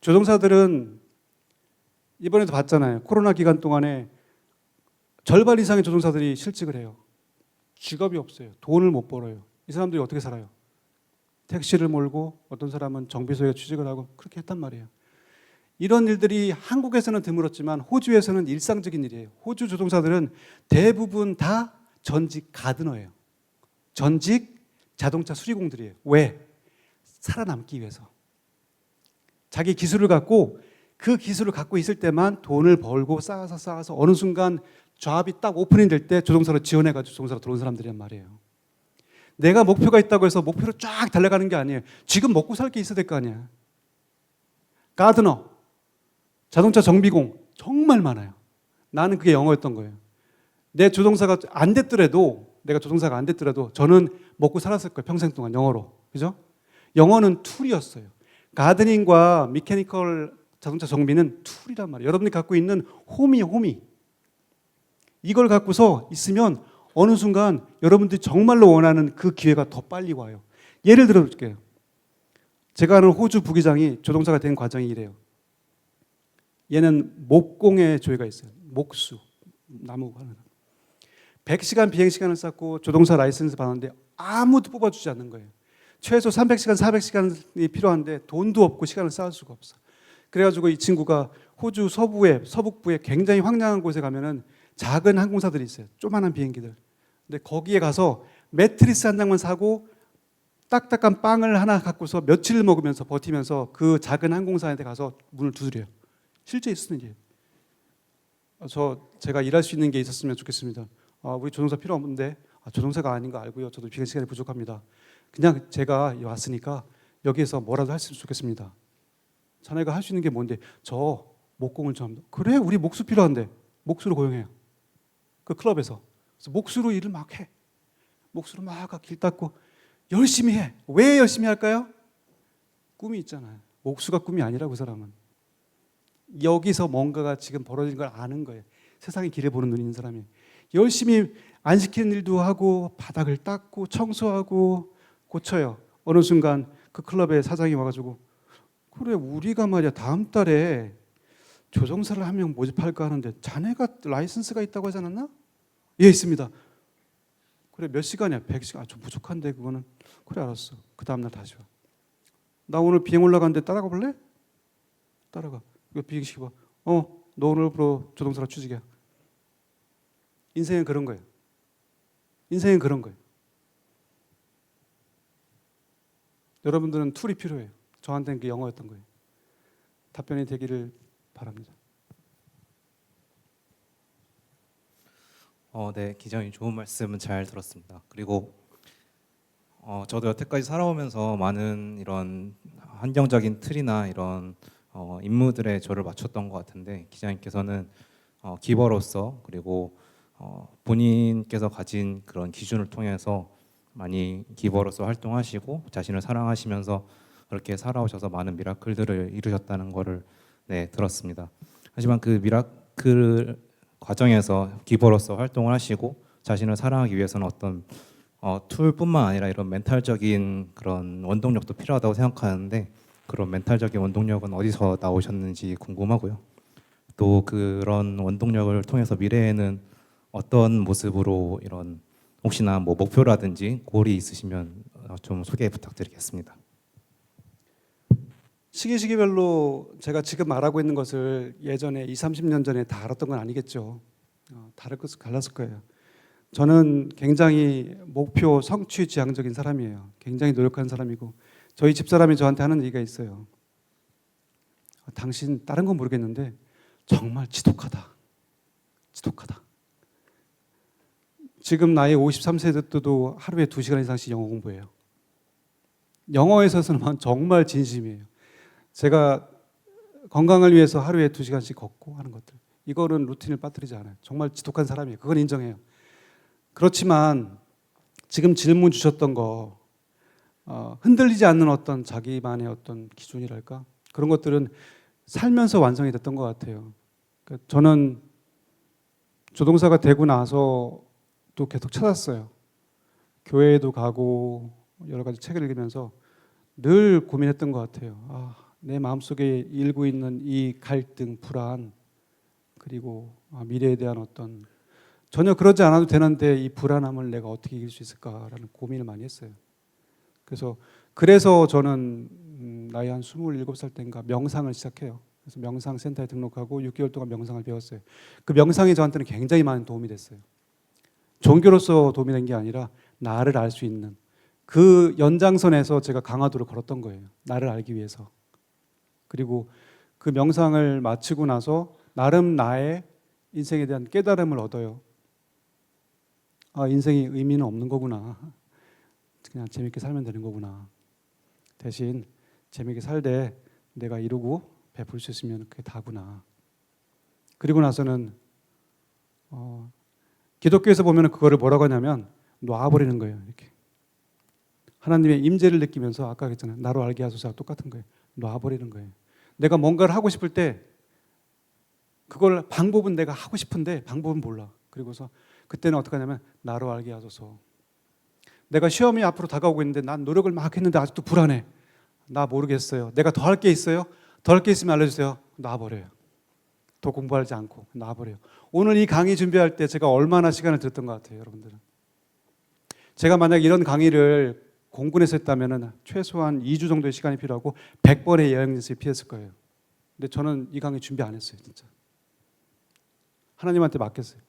조종사들은 이번에도 봤잖아요. 코로나 기간 동안에 절반 이상의 조종사들이 실직을 해요. 직업이 없어요. 돈을 못 벌어요. 이 사람들이 어떻게 살아요? 택시를 몰고 어떤 사람은 정비소에 취직을 하고 그렇게 했단 말이에요. 이런 일들이 한국에서는 드물었지만 호주에서는 일상적인 일이에요. 호주 조종사들은 대부분 다 전직 가드너예요. 전직 자동차 수리공들이에요. 왜? 살아남기 위해서. 자기 기술을 갖고 그 기술을 갖고 있을 때만 돈을 벌고 쌓아서 어느 순간 잡이 딱 오픈이 될 때 조종사로 지원해가지고 조종사로 들어온 사람들이란 말이에요. 내가 목표가 있다고 해서 목표로 쫙 달려가는 게 아니에요. 지금 먹고 살 게 있어야 될 거 아니야. 가드너, 자동차 정비공 정말 많아요. 나는 그게 영어였던 거예요. 내 조종사가 안 됐더라도 내가 조종사가 안 됐더라도 저는 먹고 살았을 거예요. 평생 동안 영어로. 그죠? 영어는 툴이었어요. 가드닝과 미케니컬 자동차 정비는 툴이란 말이에요. 여러분이 갖고 있는 호미. 이걸 갖고서 있으면 어느 순간 여러분들이 정말로 원하는 그 기회가 더 빨리 와요. 예를 들어 볼게요. 제가 아는 호주 부기장이 조종사가 된 과정이 이래요. 얘는 목공의 조예가 있어요. 목수, 나무 하는 100시간 비행시간을 쌓고 조종사 라이센스 받았는데 아무도 뽑아주지 않는 거예요. 최소 300시간, 400시간이 필요한데 돈도 없고 시간을 쌓을 수가 없어. 그래가지고 이 친구가 호주 서북부에 굉장히 황량한 곳에 가면은 작은 항공사들이 있어요. 조그만한 비행기들. 근데 거기에 가서 매트리스 한 장만 사고 딱딱한 빵을 하나 갖고서 며칠을 먹으면서 버티면서 그 작은 항공사한테 가서 문을 두드려요. 실제 있었는 일이에요. 제가 일할 수 있는 게 있었으면 좋겠습니다. 우리 조종사 필요 없는데 조종사가 아닌 거 알고요. 저도 비행 시간이 부족합니다. 그냥 제가 왔으니까 여기에서 뭐라도 할 수 있으면 좋겠습니다. 자네가 할 수 있는 게 뭔데? 저 목공을 좀 합니다. 그래, 우리 목수 필요한데 목수로 고용해요. 그 클럽에서. 그래서 목수로 일을 막 해. 목수로 막 길 닦고 열심히 해. 왜 열심히 할까요? 꿈이 있잖아요. 목수가 꿈이 아니라고 그 사람은. 여기서 뭔가가 지금 벌어진 걸 아는 거예요. 세상의 길을 보는 눈이 있는 사람이. 열심히 안 시키는 일도 하고 바닥을 닦고 청소하고 고쳐요. 어느 순간 그 클럽의 사장이 와가지고 그래, 우리가 말이야 다음 달에 조종사를 한 명 모집할까 하는데 자네가 라이선스가 있다고 하지 않았나? 예, 있습니다. 그래, 몇 시간이야? 100시간. 좀 부족한데 그거는. 그래, 알았어. 그 다음날 다시 와. 나 오늘 비행 올라가는데 따라가 볼래? 따라가. 이거 비행시키 봐. 너 오늘부로 조종사로 취직이야. 인생은 그런 거예요. 인생은 그런 거예요. 여러분들은 툴이 필요해요. 저한테는 그게 영어였던 거예요. 답변이 되기를 바랍니다. 네, 기자님 좋은 말씀은 잘 들었습니다. 그리고 저도 여태까지 살아오면서 많은 이런 한정적인 틀이나 이런 임무들에 저를 맞췄던 것 같은데 기자님께서는 기버로서 그리고 본인께서 가진 그런 기준을 통해서 많이 기버로서 활동하시고 자신을 사랑하시면서 그렇게 살아오셔서 많은 미라클들을 이루셨다는 거를 들었습니다. 하지만 그 미라클 과정에서 기버로서 활동을 하시고 자신을 사랑하기 위해서는 어떤 툴뿐만 아니라 이런 멘탈적인 그런 원동력도 필요하다고 생각하는데 그런 멘탈적인 원동력은 어디서 나오셨는지 궁금하고요. 또 그런 원동력을 통해서 미래에는 어떤 모습으로 이런 혹시나 뭐 목표라든지 골이 있으시면 좀 소개 부탁드리겠습니다. 시기별로 제가 지금 말하고 있는 것을 예전에 20, 30년 전에 다 알았던 건 아니겠죠. 달랐을 거예요. 저는 굉장히 목표 성취 지향적인 사람이에요. 굉장히 노력하는 사람이고 저희 집사람이 저한테 하는 얘기가 있어요. 당신 다른 건 모르겠는데 정말 지독하다. 지독하다. 지금 나이 53세 때도 하루에 2시간 이상씩 영어 공부해요. 영어에 있어서는 정말 진심이에요. 제가 건강을 위해서 하루에 2시간씩 걷고 하는 것들. 이거는 루틴을 빠뜨리지 않아요. 정말 지독한 사람이에요. 그건 인정해요. 그렇지만 지금 질문 주셨던 거 흔들리지 않는 어떤 자기만의 어떤 기준이랄까? 그런 것들은 살면서 완성이 됐던 것 같아요. 그러니까 저는 조종사가 되고 나서 또 계속 찾았어요. 교회에도 가고 여러 가지 책을 읽으면서 늘 고민했던 것 같아요. 내 마음속에 일고 있는 이 갈등, 불안, 그리고 미래에 대한 어떤 전혀 그러지 않아도 되는데 이 불안함을 내가 어떻게 이길 수 있을까라는 고민을 많이 했어요. 그래서 저는 나이 한 27살 때인가 명상을 시작해요. 그래서 명상센터에 등록하고 6개월 동안 명상을 배웠어요. 그 명상이 저한테는 굉장히 많은 도움이 됐어요. 종교로서 도움이 된 게 아니라 나를 알 수 있는 그 연장선에서 제가 강화도를 걸었던 거예요. 나를 알기 위해서. 그리고 그 명상을 마치고 나서 나름 나의 인생에 대한 깨달음을 얻어요. 인생이 의미는 없는 거구나. 그냥 재밌게 살면 되는 거구나. 대신 재밌게 살되 내가 이루고 베풀 수 있으면 그게 다구나. 그리고 나서는 기독교에서 보면 그거를 뭐라고 하냐면 놔버리는 거예요. 이렇게 하나님의 임재를 느끼면서 아까 그랬잖아요. 나로 알게 하소서 똑같은 거예요. 놔버리는 거예요. 내가 뭔가를 하고 싶을 때 그걸 방법은 내가 하고 싶은데 방법은 몰라. 그리고서 그때는 어떻게 하냐면 나로 알게 하소서. 내가 시험이 앞으로 다가오고 있는데 난 노력을 막 했는데 아직도 불안해. 나 모르겠어요. 내가 더 할 게 있어요? 더 할 게 있으면 알려주세요. 놔버려요. 더 공부하지 않고 놔버려요. 오늘 이 강의 준비할 때 제가 얼마나 시간을 들었던 것 같아요, 여러분들은. 제가 만약 이런 강의를 공군에서 했다면 최소한 2주 정도의 시간이 필요하고 100번의 여행 연습이 필요했을 거예요. 근데 저는 이 강의 준비 안 했어요, 진짜. 하나님한테 맡겼어요.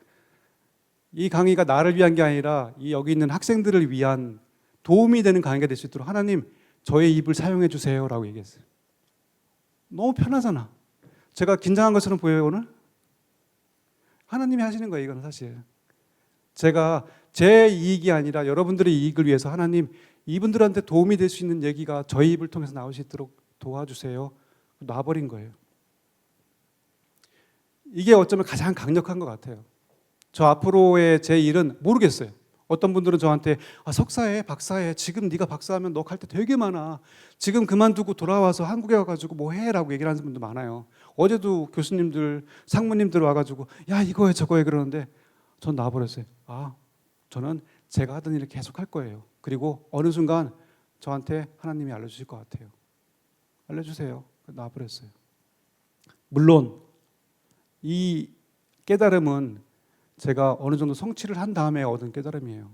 이 강의가 나를 위한 게 아니라 여기 있는 학생들을 위한 도움이 되는 강의가 될 수 있도록 하나님 저의 입을 사용해 주세요라고 얘기했어요. 너무 편하잖아. 제가 긴장한 것처럼 보여요 오늘? 하나님이 하시는 거예요 이거는 사실. 제가 제 이익이 아니라 여러분들의 이익을 위해서 하나님 이분들한테 도움이 될 수 있는 얘기가 저희 입을 통해서 나올 수 있도록 도와주세요. 놔버린 거예요. 이게 어쩌면 가장 강력한 것 같아요. 저 앞으로의 제 일은 모르겠어요. 어떤 분들은 저한테 석사해, 박사해. 지금 네가 박사하면 너 갈 때 되게 많아. 지금 그만두고 돌아와서 한국에 와가지고 뭐 해라고 얘기를 하는 분도 많아요. 어제도 교수님들, 상무님들 와가지고 야 이거 해 저거 해 그러는데 전 놔버렸어요. 저는 제가 하던 일을 계속 할 거예요. 그리고 어느 순간 저한테 하나님이 알려주실 것 같아요. 알려주세요. 놔버렸어요. 물론 이 깨달음은 제가 어느 정도 성취를 한 다음에 얻은 깨달음이에요.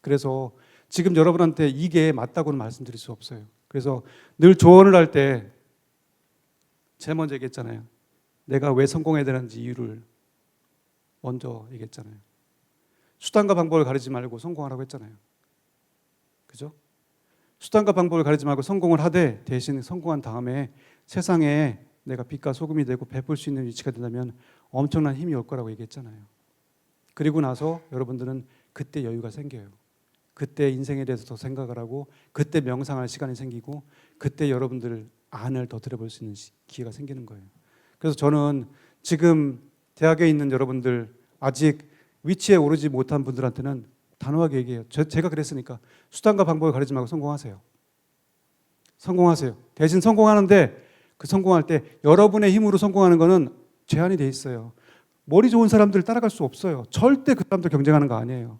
그래서 지금 여러분한테 이게 맞다고는 말씀드릴 수 없어요. 그래서 늘 조언을 할 때 제일 먼저 얘기했잖아요. 내가 왜 성공해야 되는지 이유를 먼저 얘기했잖아요. 수단과 방법을 가리지 말고 성공하라고 했잖아요. 그죠? 수단과 방법을 가리지 말고 성공을 하되 대신 성공한 다음에 세상에 내가 빛과 소금이 되고 베풀 수 있는 위치가 된다면 엄청난 힘이 올 거라고 얘기했잖아요. 그리고 나서 여러분들은 그때 여유가 생겨요. 그때 인생에 대해서 더 생각을 하고 그때 명상할 시간이 생기고 그때 여러분들 안을 더 들여볼 수 있는 기회가 생기는 거예요. 그래서 저는 지금 대학에 있는 여러분들 아직 위치에 오르지 못한 분들한테는 단호하게 얘기해요. 제가 그랬으니까 수단과 방법을 가리지 말고 성공하세요. 성공하세요. 대신 성공하는데 그 성공할 때 여러분의 힘으로 성공하는 거는 제한이 돼 있어요. 머리 좋은 사람들 따라갈 수 없어요. 절대 그 사람들 경쟁하는 거 아니에요.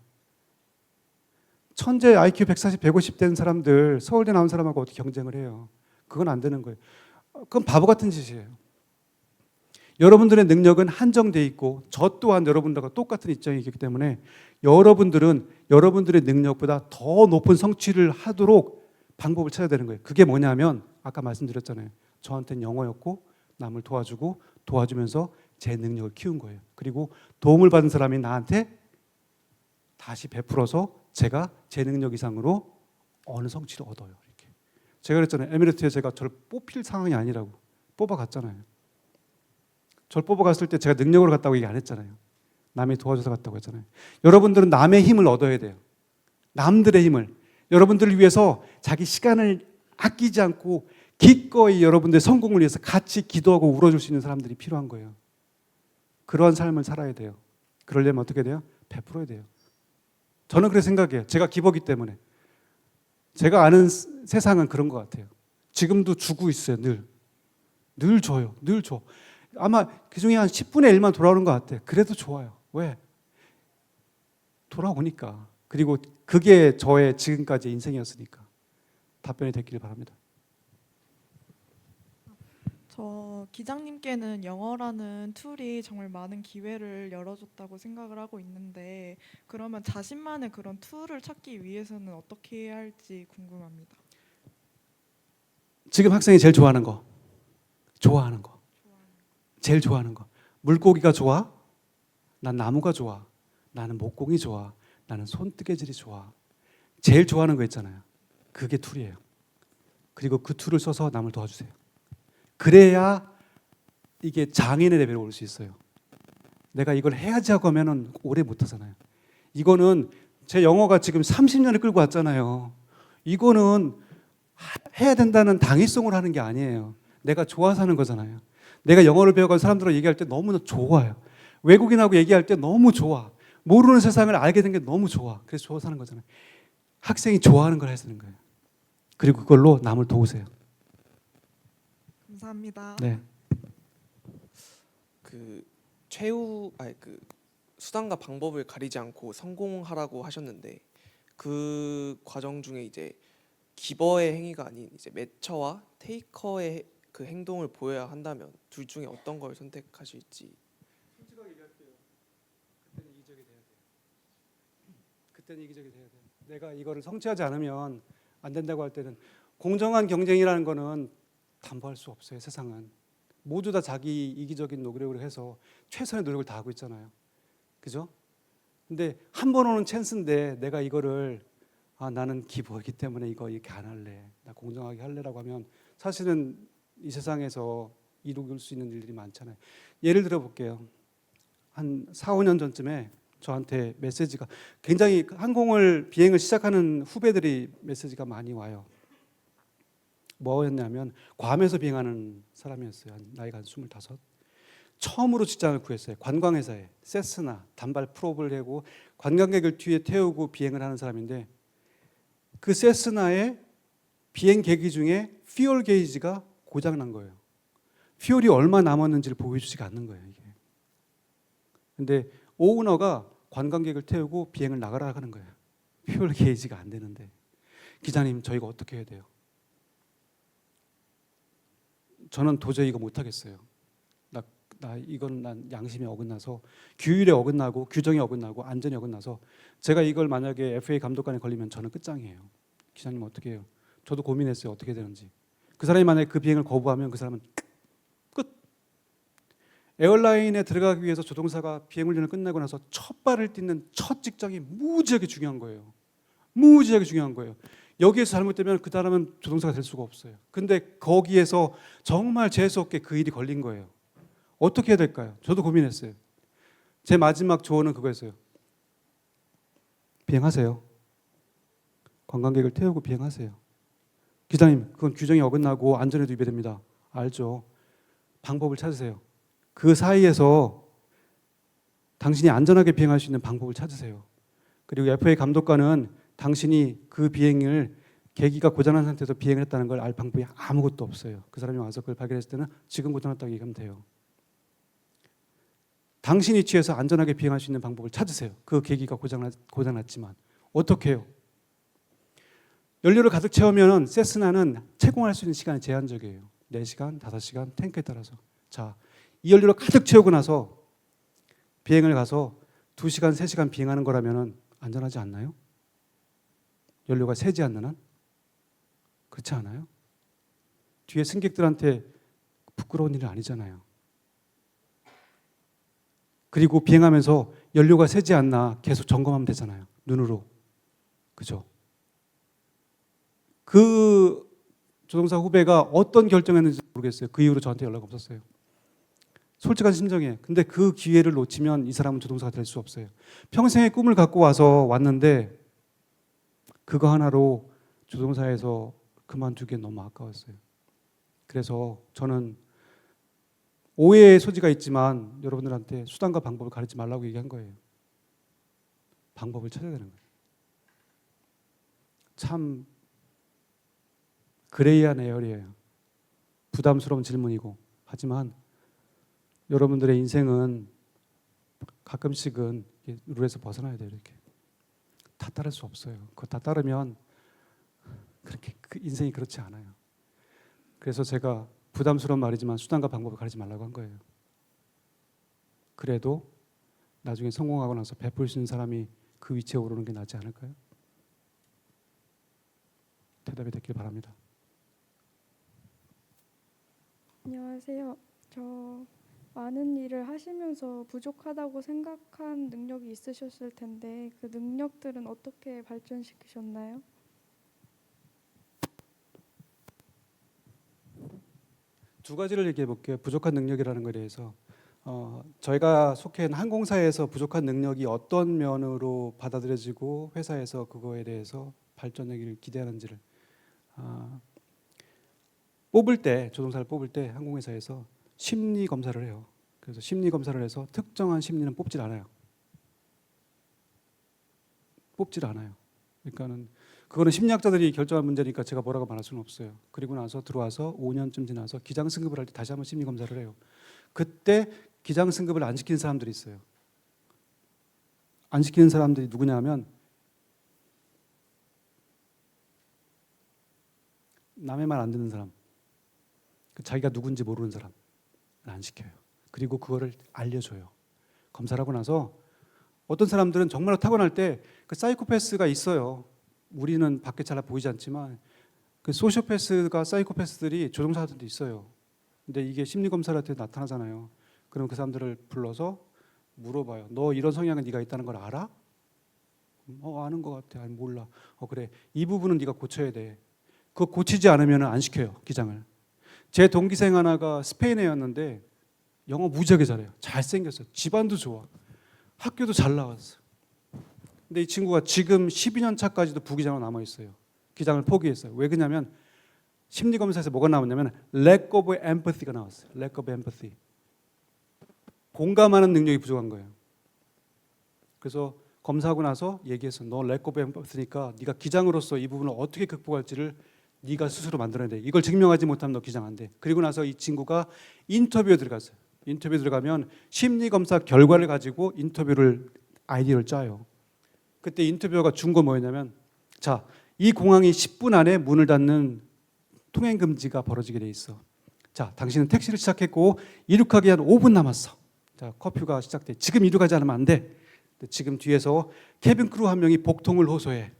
천재 IQ 140, 150 된 사람들 서울대 나온 사람하고 어떻게 경쟁을 해요? 그건 안 되는 거예요. 그건 바보 같은 짓이에요. 여러분들의 능력은 한정돼 있고 저 또한 여러분들과 똑같은 입장이기 때문에 여러분들은 여러분들의 능력보다 더 높은 성취를 하도록 방법을 찾아야 되는 거예요. 그게 뭐냐면 아까 말씀드렸잖아요. 저한테는 영어였고 남을 도와주고 도와주면서 제 능력을 키운 거예요. 그리고 도움을 받은 사람이 나한테 다시 베풀어서 제가 제 능력 이상으로 어느 성취를 얻어요. 이렇게. 제가 그랬잖아요. 에미레트에 제가 저를 뽑힐 상황이 아니라고 뽑아갔잖아요. 저를 뽑아갔을 때 제가 능력으로 갔다고 얘기 안 했잖아요. 남이 도와줘서 갔다고 했잖아요. 여러분들은 남의 힘을 얻어야 돼요. 남들의 힘을. 여러분들을 위해서 자기 시간을 아끼지 않고 기꺼이 여러분들의 성공을 위해서 같이 기도하고 울어줄 수 있는 사람들이 필요한 거예요. 그러한 삶을 살아야 돼요. 그러려면 어떻게 돼요? 베풀어야 돼요. 저는 그렇게 생각해요. 제가 기버기 때문에. 제가 아는 세상은 그런 것 같아요. 지금도 주고 있어요. 늘 줘요. 늘 줘. 아마 그중에 한 10분의 1만 돌아오는 것 같아요. 그래도 좋아요. 왜? 돌아오니까. 그리고 그게 저의 지금까지 인생이었으니까. 답변이 됐기를 바랍니다. 저 기장님께는 영어라는 툴이 정말 많은 기회를 열어줬다고 생각을 하고 있는데 그러면 자신만의 그런 툴을 찾기 위해서는 어떻게 해야 할지 궁금합니다. 지금 학생이 제일 좋아하는 거. 제일 좋아하는 거. 물고기가 좋아? 난 나무가 좋아. 나는 목공이 좋아. 나는 손뜨개질이 좋아. 제일 좋아하는 거 있잖아요. 그게 툴이에요. 그리고 그 툴을 써서 남을 도와주세요. 그래야 이게 장인의 레벨에 올 수 있어요. 내가 이걸 해야지 하고 하면은 오래 못 하잖아요. 이거는 제 영어가 지금 30년을 끌고 왔잖아요. 이거는 해야 된다는 당위성으로 하는 게 아니에요. 내가 좋아서 하는 거잖아요. 내가 영어를 배워가지고 사람들하고 얘기할 때 너무나 좋아요. 외국인하고 얘기할 때 너무 좋아. 모르는 세상을 알게 된 게 너무 좋아. 그래서 좋아서 하는 거잖아요. 학생이 좋아하는 걸 해야 되는 거예요. 그리고 그걸로 남을 도우세요. 감사합니다. 네. 그 수단과 방법을 가리지 않고 성공하라고 하셨는데 그 과정 중에 이제 기버의 행위가 아닌 이제 매처와 테이커의 그 행동을 보여야 한다면 둘 중에 어떤 걸 선택하실지. 솔직하게 얘기할게요. 그때는 이기적이 돼야 돼요. 그때는 이기적이 돼야 돼요. 내가 이거를 성취하지 않으면 안 된다고 할 때는 공정한 경쟁이라는 거는 담보할 수 없어요. 세상은 모두 다 자기 이기적인 노력을 해서 최선의 노력을 다하고 있잖아요. 그죠? 근데 한 번 오는 찬스인데 내가 이거를 나는 기부이기 때문에 이거 이렇게 안 할래. 나 공정하게 할래라고 하면 사실은 이 세상에서 이룰 수 있는 일들이 많잖아요. 예를 들어 볼게요. 한 4, 5년 전쯤에 저한테 메시지가 굉장히 비행을 시작하는 후배들이 메시지가 많이 와요. 뭐였냐면 괌에서 비행하는 사람이었어요. 나이가 한 25. 처음으로 직장을 구했어요. 관광회사에 세스나 단발 프롭을 하고 관광객을 뒤에 태우고 비행을 하는 사람인데 그 세스나의 비행 계기 중에 퓨얼 게이지가 고장 난 거예요. 퓨얼이 얼마 남았는지를 보여주지가 않는 거예요. 이게. 근데 오너가 관광객을 태우고 비행을 나가라 하는 거예요. 퓨얼 게이지가 안 되는데 기자님 저희가 어떻게 해야 돼요? 저는 도저히 이거 못 하겠어요. 이건 난 양심에 어긋나서 규율에 어긋나고 규정에 어긋나고 안전에 어긋나서 제가 이걸 만약에 FAA 감독관에 걸리면 저는 끝장이에요. 기자님 어떻게 해요? 저도 고민했어요. 어떻게 되는지. 그 사람이 만약에 그 비행을 거부하면 그 사람은 끝. 에어라인에 들어가기 위해서 조종사가 비행 훈련을 끝나고 나서 첫 발을 딛는 첫 직장이 무지하게 중요한 거예요. 무지하게 중요한 거예요. 여기에서 잘못되면 그 사람은 조종사가 될 수가 없어요. 근데 거기에서 정말 재수 없게 그 일이 걸린 거예요. 어떻게 해야 될까요? 저도 고민했어요. 제 마지막 조언은 그거였어요. 비행하세요. 관광객을 태우고 비행하세요. 기자님, 그건 규정에 어긋나고 안전에도 위배됩니다. 알죠. 방법을 찾으세요. 그 사이에서 당신이 안전하게 비행할 수 있는 방법을 찾으세요. 그리고 FAA 감독관은 당신이 그 비행을 계기가 고장난 상태에서 비행을 했다는 걸 알 방법이 아무것도 없어요. 그 사람이 와서 그걸 발견했을 때는 지금 고장났다고 얘기하면 돼요. 당신이 취해서 안전하게 비행할 수 있는 방법을 찾으세요. 그 계기가 고장났지만 어떻게 해요? 연료를 가득 채우면 세스나는 채공할 수 있는 시간이 제한적이에요. 4시간, 5시간 탱크에 따라서. 자, 이 연료를 가득 채우고 나서 비행을 가서 2시간, 3시간 비행하는 거라면 안전하지 않나요? 연료가 새지 않는 한? 그렇지 않아요? 뒤에 승객들한테 부끄러운 일은 아니잖아요. 그리고 비행하면서 연료가 새지 않나 계속 점검하면 되잖아요. 눈으로. 그죠? 그 조종사 후배가 어떤 결정했는지 모르겠어요. 그 이후로 저한테 연락 없었어요. 솔직한 심정이에요. 근데 그 기회를 놓치면 이 사람은 조종사가 될 수 없어요. 평생의 꿈을 갖고 왔는데 그거 하나로 조종사에서 그만두기엔 너무 아까웠어요. 그래서 저는 오해의 소지가 있지만 여러분들한테 수단과 방법을 가르치지 말라고 얘기한 거예요. 방법을 찾아야 되는 거예요. 참 그레이한 에어리예요. 부담스러운 질문이고 하지만 여러분들의 인생은 가끔씩은 룰에서 벗어나야 돼요. 이렇게 다 따를 수 없어요. 그거 다 따르면 그렇게 인생이 그렇지 않아요. 그래서 제가 부담스러운 말이지만 수단과 방법을 가르치지 말라고 한 거예요. 그래도 나중에 성공하고 나서 베풀 수 있는 사람이 그 위치에 오르는 게 낫지 않을까요? 대답이 됐길 바랍니다. 안녕하세요. 저 많은 일을 하시면서 부족하다고 생각한 능력이 있으셨을 텐데 그 능력들은 어떻게 발전시키셨나요? 두 가지를 얘기해 볼게요. 부족한 능력이라는 것에 대해서 저희가 속해 있는 항공사에서 부족한 능력이 어떤 면으로 받아들여지고 회사에서 그거에 대해서 발전하기를 기대하는지를 조종사를 뽑을 때 항공회사에서 심리 검사를 해요. 그래서 심리 검사를 해서 특정한 심리는 뽑질 않아요. 그러니까는 그거는 심리학자들이 결정한 문제니까 제가 뭐라고 말할 수는 없어요. 그리고 나서 들어와서 5년쯤 지나서 기장 승급을 할 때 다시 한번 심리 검사를 해요. 그때 기장 승급을 안 시키는 사람들이 있어요. 안 시키는 사람들이 누구냐 하면 남의 말 안 듣는 사람, 자기가 누군지 모르는 사람 안 시켜요. 그리고 그거를 알려줘요. 검사를 하고 나서 어떤 사람들은 정말로 타고날 때 그 사이코패스가 있어요. 우리는 밖에 잘 보이지 않지만 그 소시오패스가 사이코패스들이 조종사들도 있어요. 근데 이게 심리검사한테 나타나잖아요. 그럼 그 사람들을 불러서 물어봐요. 너 이런 성향은 네가 있다는 걸 알아? 아는 것 같아. 아니 몰라. 그래. 이 부분은 네가 고쳐야 돼. 그거 고치지 않으면 안 시켜요. 기장을. 제 동기생 하나가 스페인 애였는데 영어 무지하게 잘해요. 잘생겼어요. 집안도 좋아. 학교도 잘 나왔어. 근데 이 친구가 지금 12년 차까지도 부기장으로 남아 있어요. 기장을 포기했어요. 왜 그러냐면 심리 검사에서 뭐가 나왔냐면 lack of empathy가 나왔어요. lack of empathy. 공감하는 능력이 부족한 거예요. 그래서 검사하고 나서 얘기했어. 너 lack of empathy니까 네가 기장으로서 이 부분을 어떻게 극복할지를 네가 스스로 만들어야 돼. 이걸 증명하지 못하면 너 기장 안 돼. 그리고 나서 이 친구가 인터뷰에 들어갔어요. 인터뷰에 들어가면 심리 검사 결과를 가지고 인터뷰를 아이디어를 짜요. 그때 인터뷰어가 준 거 뭐였냐면, 자, 이 공항이 10분 안에 문을 닫는 통행 금지가 벌어지게 돼 있어. 자, 당신은 택시를 시작했고 이륙하기 한 5분 남았어. 자, 커퓨가 시작돼. 지금 이륙하지 않으면 안 돼. 지금 뒤에서 캐빈 크루 한 명이 복통을 호소해.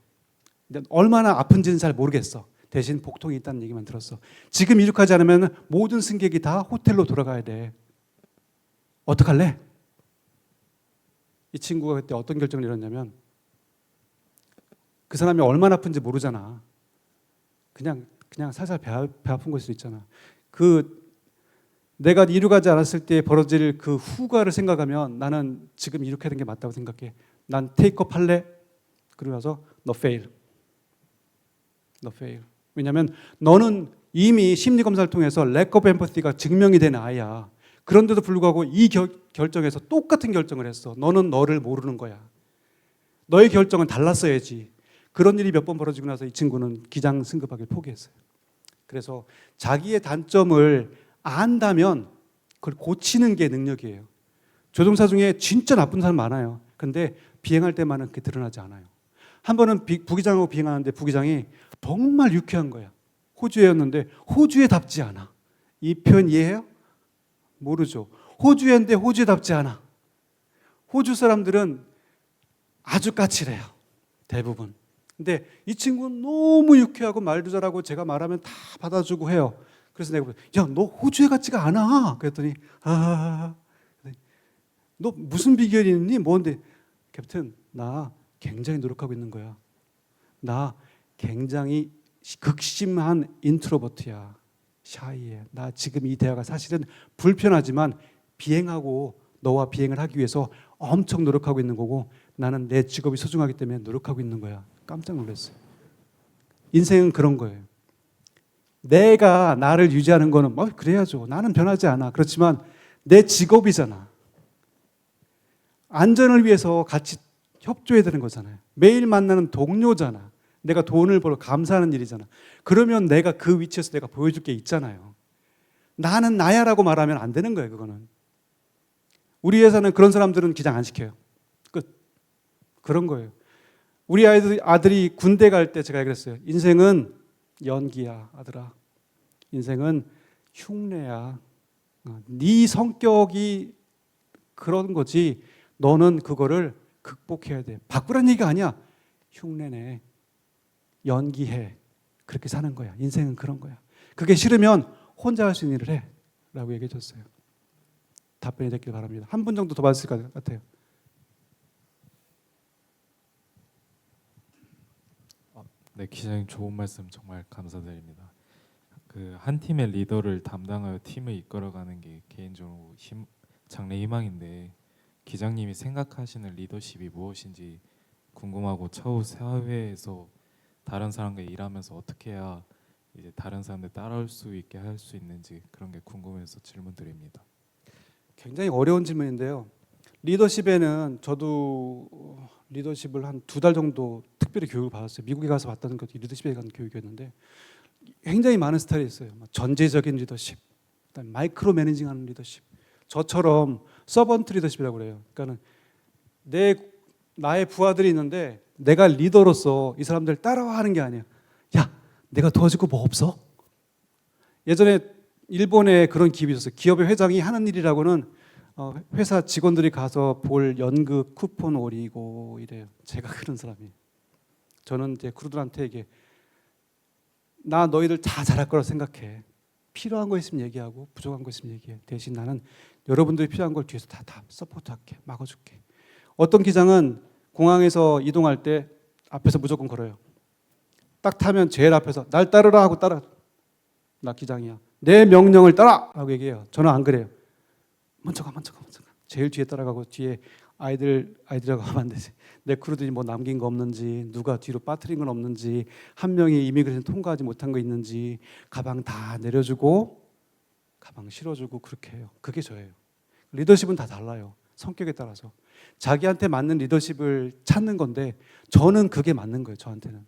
근데 얼마나 아픈지는 잘 모르겠어. 대신 복통이 있다는 얘기만 들었어. 지금 이륙하지 않으면 모든 승객이 다 호텔로 돌아가야 돼. 어떡할래? 이 친구가 그때 어떤 결정을 내렸냐면, 그 사람이 얼마나 아픈지 모르잖아. 그냥 살살 배 아픈 걸 수도 있잖아. 내가 이륙하지 않았을 때 벌어질 그 후과를 생각하면 나는 지금 이륙해야 되는 게 맞다고 생각해. 난 테이크업 할래? 그러고 나서 너 fail. 왜냐하면 너는 이미 심리검사를 통해서 lack of empathy가 증명이 된 아이야. 그런데도 불구하고 이 결정에서 똑같은 결정을 했어. 너는 너를 모르는 거야. 너의 결정은 달랐어야지. 그런 일이 몇 번 벌어지고 나서 이 친구는 기장 승급하기를 포기했어요. 그래서 자기의 단점을 안다면 그걸 고치는 게 능력이에요. 조종사 중에 진짜 나쁜 사람 많아요. 근데 비행할 때만은 그게 드러나지 않아요. 한 번은 부기장하고 비행하는데 부기장이 정말 유쾌한 거야. 호주애였는데 호주애답지 않아. 이 표현 이해해요? 모르죠. 호주애인데 호주애답지 않아. 호주 사람들은 아주 까칠해요. 대부분. 근데 이 친구는 너무 유쾌하고 말도 잘하고 제가 말하면 다 받아주고 해요. 그래서 내가 야, 너 호주애 같지가 않아. 그랬더니 너 무슨 비결이 있니? 뭔데? 캡틴, 나 굉장히 노력하고 있는 거야. 나 굉장히 극심한 인트로버트야. 샤이해. 나 지금 이 대화가 사실은 불편하지만 비행하고 너와 비행을 하기 위해서 엄청 노력하고 있는 거고 나는 내 직업이 소중하기 때문에 노력하고 있는 거야. 깜짝 놀랐어요. 인생은 그런 거예요. 내가 나를 유지하는 거는 그래야죠. 나는 변하지 않아. 그렇지만 내 직업이잖아. 안전을 위해서 같이 협조해야 되는 거잖아요. 매일 만나는 동료잖아. 내가 돈을 벌어 감사하는 일이잖아. 그러면 내가 그 위치에서 내가 보여줄 게 있잖아요. 나는 나야라고 말하면 안 되는 거예요. 그거는. 우리 회사는 그런 사람들은 기장 안 시켜요. 끝. 그런 거예요. 우리 아들이 군대 갈 때 제가 얘기했어요. 인생은 연기야, 아들아. 인생은 흉내야. 네 성격이 그런 거지. 너는 그거를 극복해야 돼. 바꾸란 얘기가 아니야. 흉내내. 연기해. 그렇게 사는 거야. 인생은 그런 거야. 그게 싫으면 혼자 할 수 있는 일을 해. 라고 얘기해 줬어요. 답변이 됐길 바랍니다. 한 분 정도 더 받았을 것 같아요. 네, 기자님 좋은 말씀 정말 감사드립니다. 그 한 팀의 리더를 담당하여 팀을 이끌어가는 게 개인적으로 장래 희망인데 기장님이 생각하시는 리더십이 무엇인지 궁금하고 차후 사회에서 다른 사람과 일하면서 어떻게 해야 이제 다른 사람들 따라올 수 있게 할 수 있는지 그런 게 궁금해서 질문드립니다. 굉장히 어려운 질문인데요. 리더십에는 저도 리더십을 한 2달 정도 특별히 교육을 받았어요. 미국에 가서 받던 것도 리더십에 관한 교육이었는데 굉장히 많은 스타일이 있어요. 전제적인 리더십, 그다음에 마이크로 매니징하는 리더십. 저처럼 서번트 리더십이라고 그래요. 그러니까는 나의 부하들이 있는데 내가 리더로서 이 사람들 따라와 하는 게 아니야. 야, 내가 도와줄 거 뭐 없어? 예전에 일본에 그런 기업이 있었어요. 기업의 회장이 하는 일이라고는 회사 직원들이 가서 볼 연극 쿠폰 오리고 이래요. 제가 그런 사람이에요. 저는 이제 크루들한테 얘기해. 나 너희들 다 잘할 거라 생각해. 필요한 거 있으면 얘기하고 부족한 거 있으면 얘기해. 대신 나는 여러분들이 필요한 걸 뒤에서 다 서포트할게. 막아줄게. 어떤 기장은 공항에서 이동할 때 앞에서 무조건 걸어요. 딱 타면 제일 앞에서 날 따르라 하고 따라. 나 기장이야. 내 명령을 따라 하고 얘기해요. 저는 안 그래요. 먼저 가. 제일 뒤에 따라가고 뒤에 아이들하고 하면 안 되지. 내 크루들이 뭐 남긴 거 없는지, 누가 뒤로 빠뜨린 건 없는지, 한 명이 이미그레이션 통과하지 못한 거 있는지, 가방 다 내려주고 가방 실어주고 그렇게 해요. 그게 저예요. 리더십은 다 달라요. 성격에 따라서 자기한테 맞는 리더십을 찾는 건데 저는 그게 맞는 거예요. 저한테는.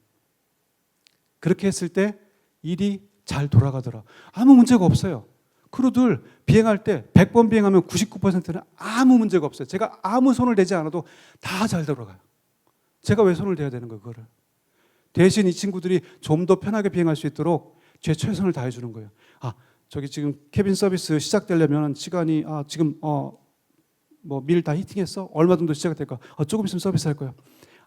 그렇게 했을 때 일이 잘 돌아가더라. 아무 문제가 없어요. 크루들 비행할 때 100번 비행하면 99%는 아무 문제가 없어요. 제가 아무 손을 대지 않아도 다 잘 돌아가요. 제가 왜 손을 대야 되는 거예요, 그거를. 대신 이 친구들이 좀 더 편하게 비행할 수 있도록 제 최선을 다해 주는 거예요. 아, 저기 지금 캐빈 서비스 시작되려면 시간이 지금 뭐 밀 다 히팅했어? 얼마 정도 시작될까? 조금 있으면 서비스 할 거야.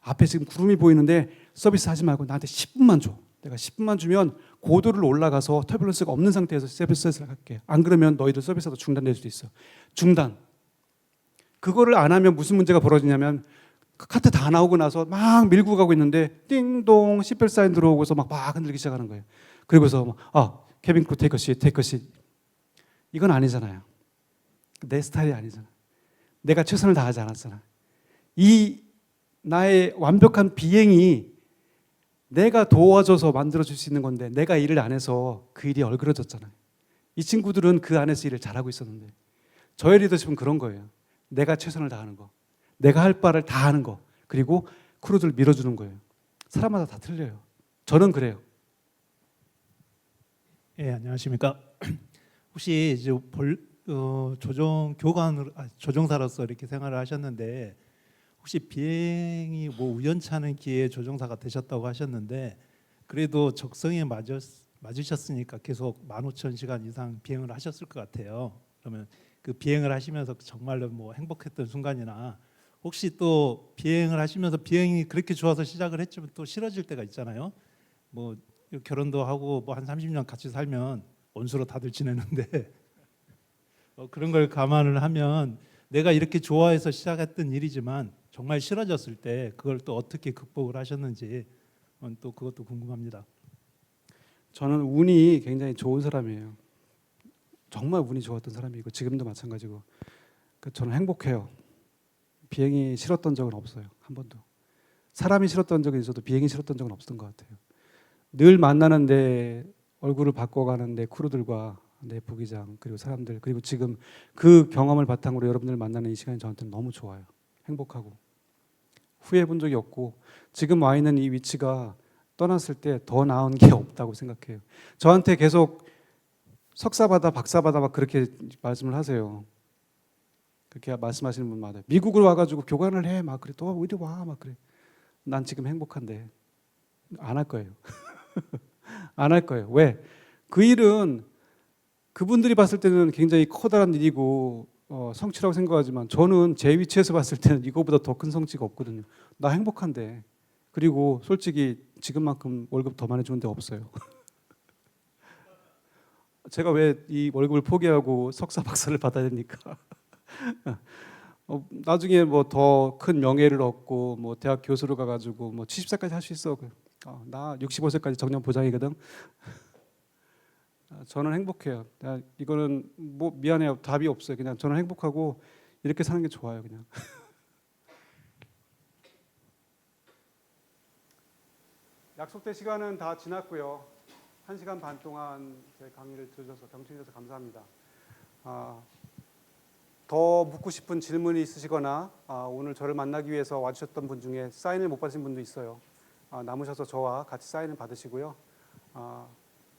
앞에 지금 구름이 보이는데 서비스 하지 말고 나한테 10분만 줘. 내가 10분만 주면 고도를 올라가서 터뷸런스가 없는 상태에서 서비스를 할게. 안 그러면 너희들 서비스도 중단될 수도 있어. 중단. 그거를 안 하면 무슨 문제가 벌어지냐면 카트 다 나오고 나서 막 밀고 가고 있는데 띵동 시벨 사인 들어오고서 막 흔들기 시작하는 거예요. 그리고서 케빈 크루 테이크 시 이건 아니잖아요. 내 스타일이 아니잖아. 내가 최선을 다하지 않았잖아. 이 나의 완벽한 비행이 내가 도와줘서 만들어줄 수 있는 건데 내가 일을 안 해서 그 일이 얼그러졌잖아요. 이 친구들은 그 안에서 일을 잘하고 있었는데 저의 리더십은 그런 거예요. 내가 최선을 다하는 거. 내가 할 바를 다 하는 거. 그리고 크루들 밀어주는 거예요. 사람마다 다 틀려요. 저는 그래요. 예, 안녕하십니까. 혹시 이제 조종사로서 이렇게 생활을 하셨는데 혹시 비행이 뭐 우연찮은 기회에 조종사가 되셨다고 하셨는데 그래도 적성에 맞으셨으니까 계속 15,000시간 이상 비행을 하셨을 것 같아요. 그러면 그 비행을 하시면서 정말로 뭐 행복했던 순간이나 혹시 또 비행을 하시면서 비행이 그렇게 좋아서 시작을 했지만 또 싫어질 때가 있잖아요. 뭐 결혼도 하고 뭐 한 30년 같이 살면 원수로 다들 지내는데 그런 걸 감안을 하면 내가 이렇게 좋아해서 시작했던 일이지만 정말 싫어졌을 때 그걸 또 어떻게 극복을 하셨는지 또 그것도 궁금합니다. 저는 운이 굉장히 좋은 사람이에요. 정말 운이 좋았던 사람이고 지금도 마찬가지고 저는 행복해요. 비행이 싫었던 적은 없어요. 한 번도. 사람이 싫었던 적은 있어도 비행이 싫었던 적은 없었던 것 같아요. 늘 만나는데 얼굴을 바꿔가는데 크루들과 내 부기장 그리고 사람들 그리고 지금 그 경험을 바탕으로 여러분들 만나는 이 시간이 저한테는 너무 좋아요. 행복하고 후회해본 적이 없고 지금 와 있는 이 위치가 떠났을 때 더 나은 게 없다고 생각해요. 저한테 계속 석사받아 박사받아 막 그렇게 말씀을 하세요. 그렇게 말씀하시는 분 많아요. 미국을 와가지고 교관을 해 막 그래. 또 어디 와 막 그래. 난 지금 행복한데 안 할 거예요. 안 할 거예요. 왜? 그 일은 그분들이 봤을 때는 굉장히 커다란 일이고 성취라고 생각하지만 저는 제 위치에서 봤을 때는 이거보다 더 큰 성취가 없거든요. 나 행복한데. 그리고 솔직히 지금만큼 월급 더 많이 주는 데 없어요. 제가 왜 이 월급을 포기하고 석사 박사를 받아야 됩니까? 나중에 뭐 더 큰 명예를 얻고 뭐 대학 교수로 가가지고 뭐 70세까지 할 수 있어. 나 65세까지 정년 보장이거든. 저는 행복해요. 이거는 뭐 미안해요. 답이 없어요. 그냥 저는 행복하고 이렇게 사는 게 좋아요. 그냥. 약속된 시간은 다 지났고요. 1시간 반 동안 제 강의를 들으셔서 경청해 주셔서 감사합니다. 더 묻고 싶은 질문이 있으시거나 오늘 저를 만나기 위해서 와주셨던 분 중에 사인을 못 받으신 분도 있어요. 남으셔서 저와 같이 사인을 받으시고요.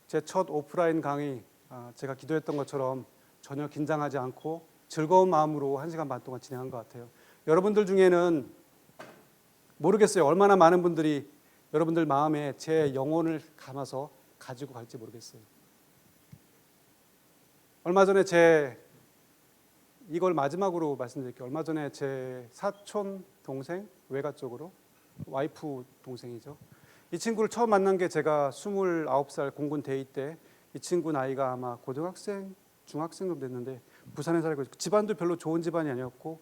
제 첫 오프라인 강의 제가 기도했던 것처럼 전혀 긴장하지 않고 즐거운 마음으로 1시간 반 동안 진행한 것 같아요. 여러분들 중에는 모르겠어요. 얼마나 많은 분들이 여러분들 마음에 제 영혼을 담아서 가지고 갈지 모르겠어요. 얼마 전에 이걸 마지막으로 말씀드릴게요. 얼마 전에 제 사촌 동생 외가 쪽으로 와이프 동생이죠. 이 친구를 처음 만난 게 제가 29살 공군 대위 때 이 친구 나이가 아마 고등학생, 중학생 정도 됐는데 부산에 살고 있고 집안도 별로 좋은 집안이 아니었고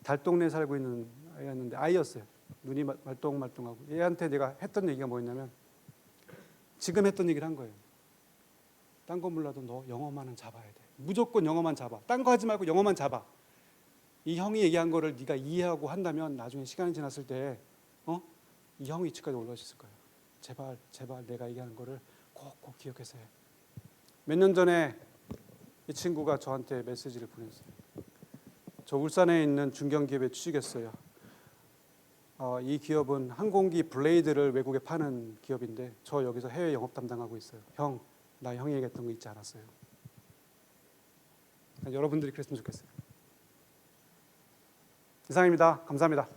달동네에 살고 있는 아이였는데 아이였어요. 눈이 말똥말똥하고 얘한테 내가 했던 얘기가 뭐였냐면 지금 했던 얘기를 한 거예요. 딴 거 몰라도 너 영어만은 잡아야 돼. 무조건 영어만 잡아. 딴 거 하지 말고 영어만 잡아. 이 형이 얘기한 거를 네가 이해하고 한다면 나중에 시간이 지났을 때 이 형 위치까지 올라갈 수 있을 거예요. 제발 내가 얘기하는 거를 꼭 기억해서 해. 몇 년 전에 이 친구가 저한테 메시지를 보냈어요. 저 울산에 있는 중견기업에 취직했어요. 이 기업은 항공기 블레이드를 외국에 파는 기업인데 저 여기서 해외 영업 담당하고 있어요. 형, 나 형이 얘기했던 거 잊지 않았어요. 여러분들이 그랬으면 좋겠어요. 이상입니다. 감사합니다.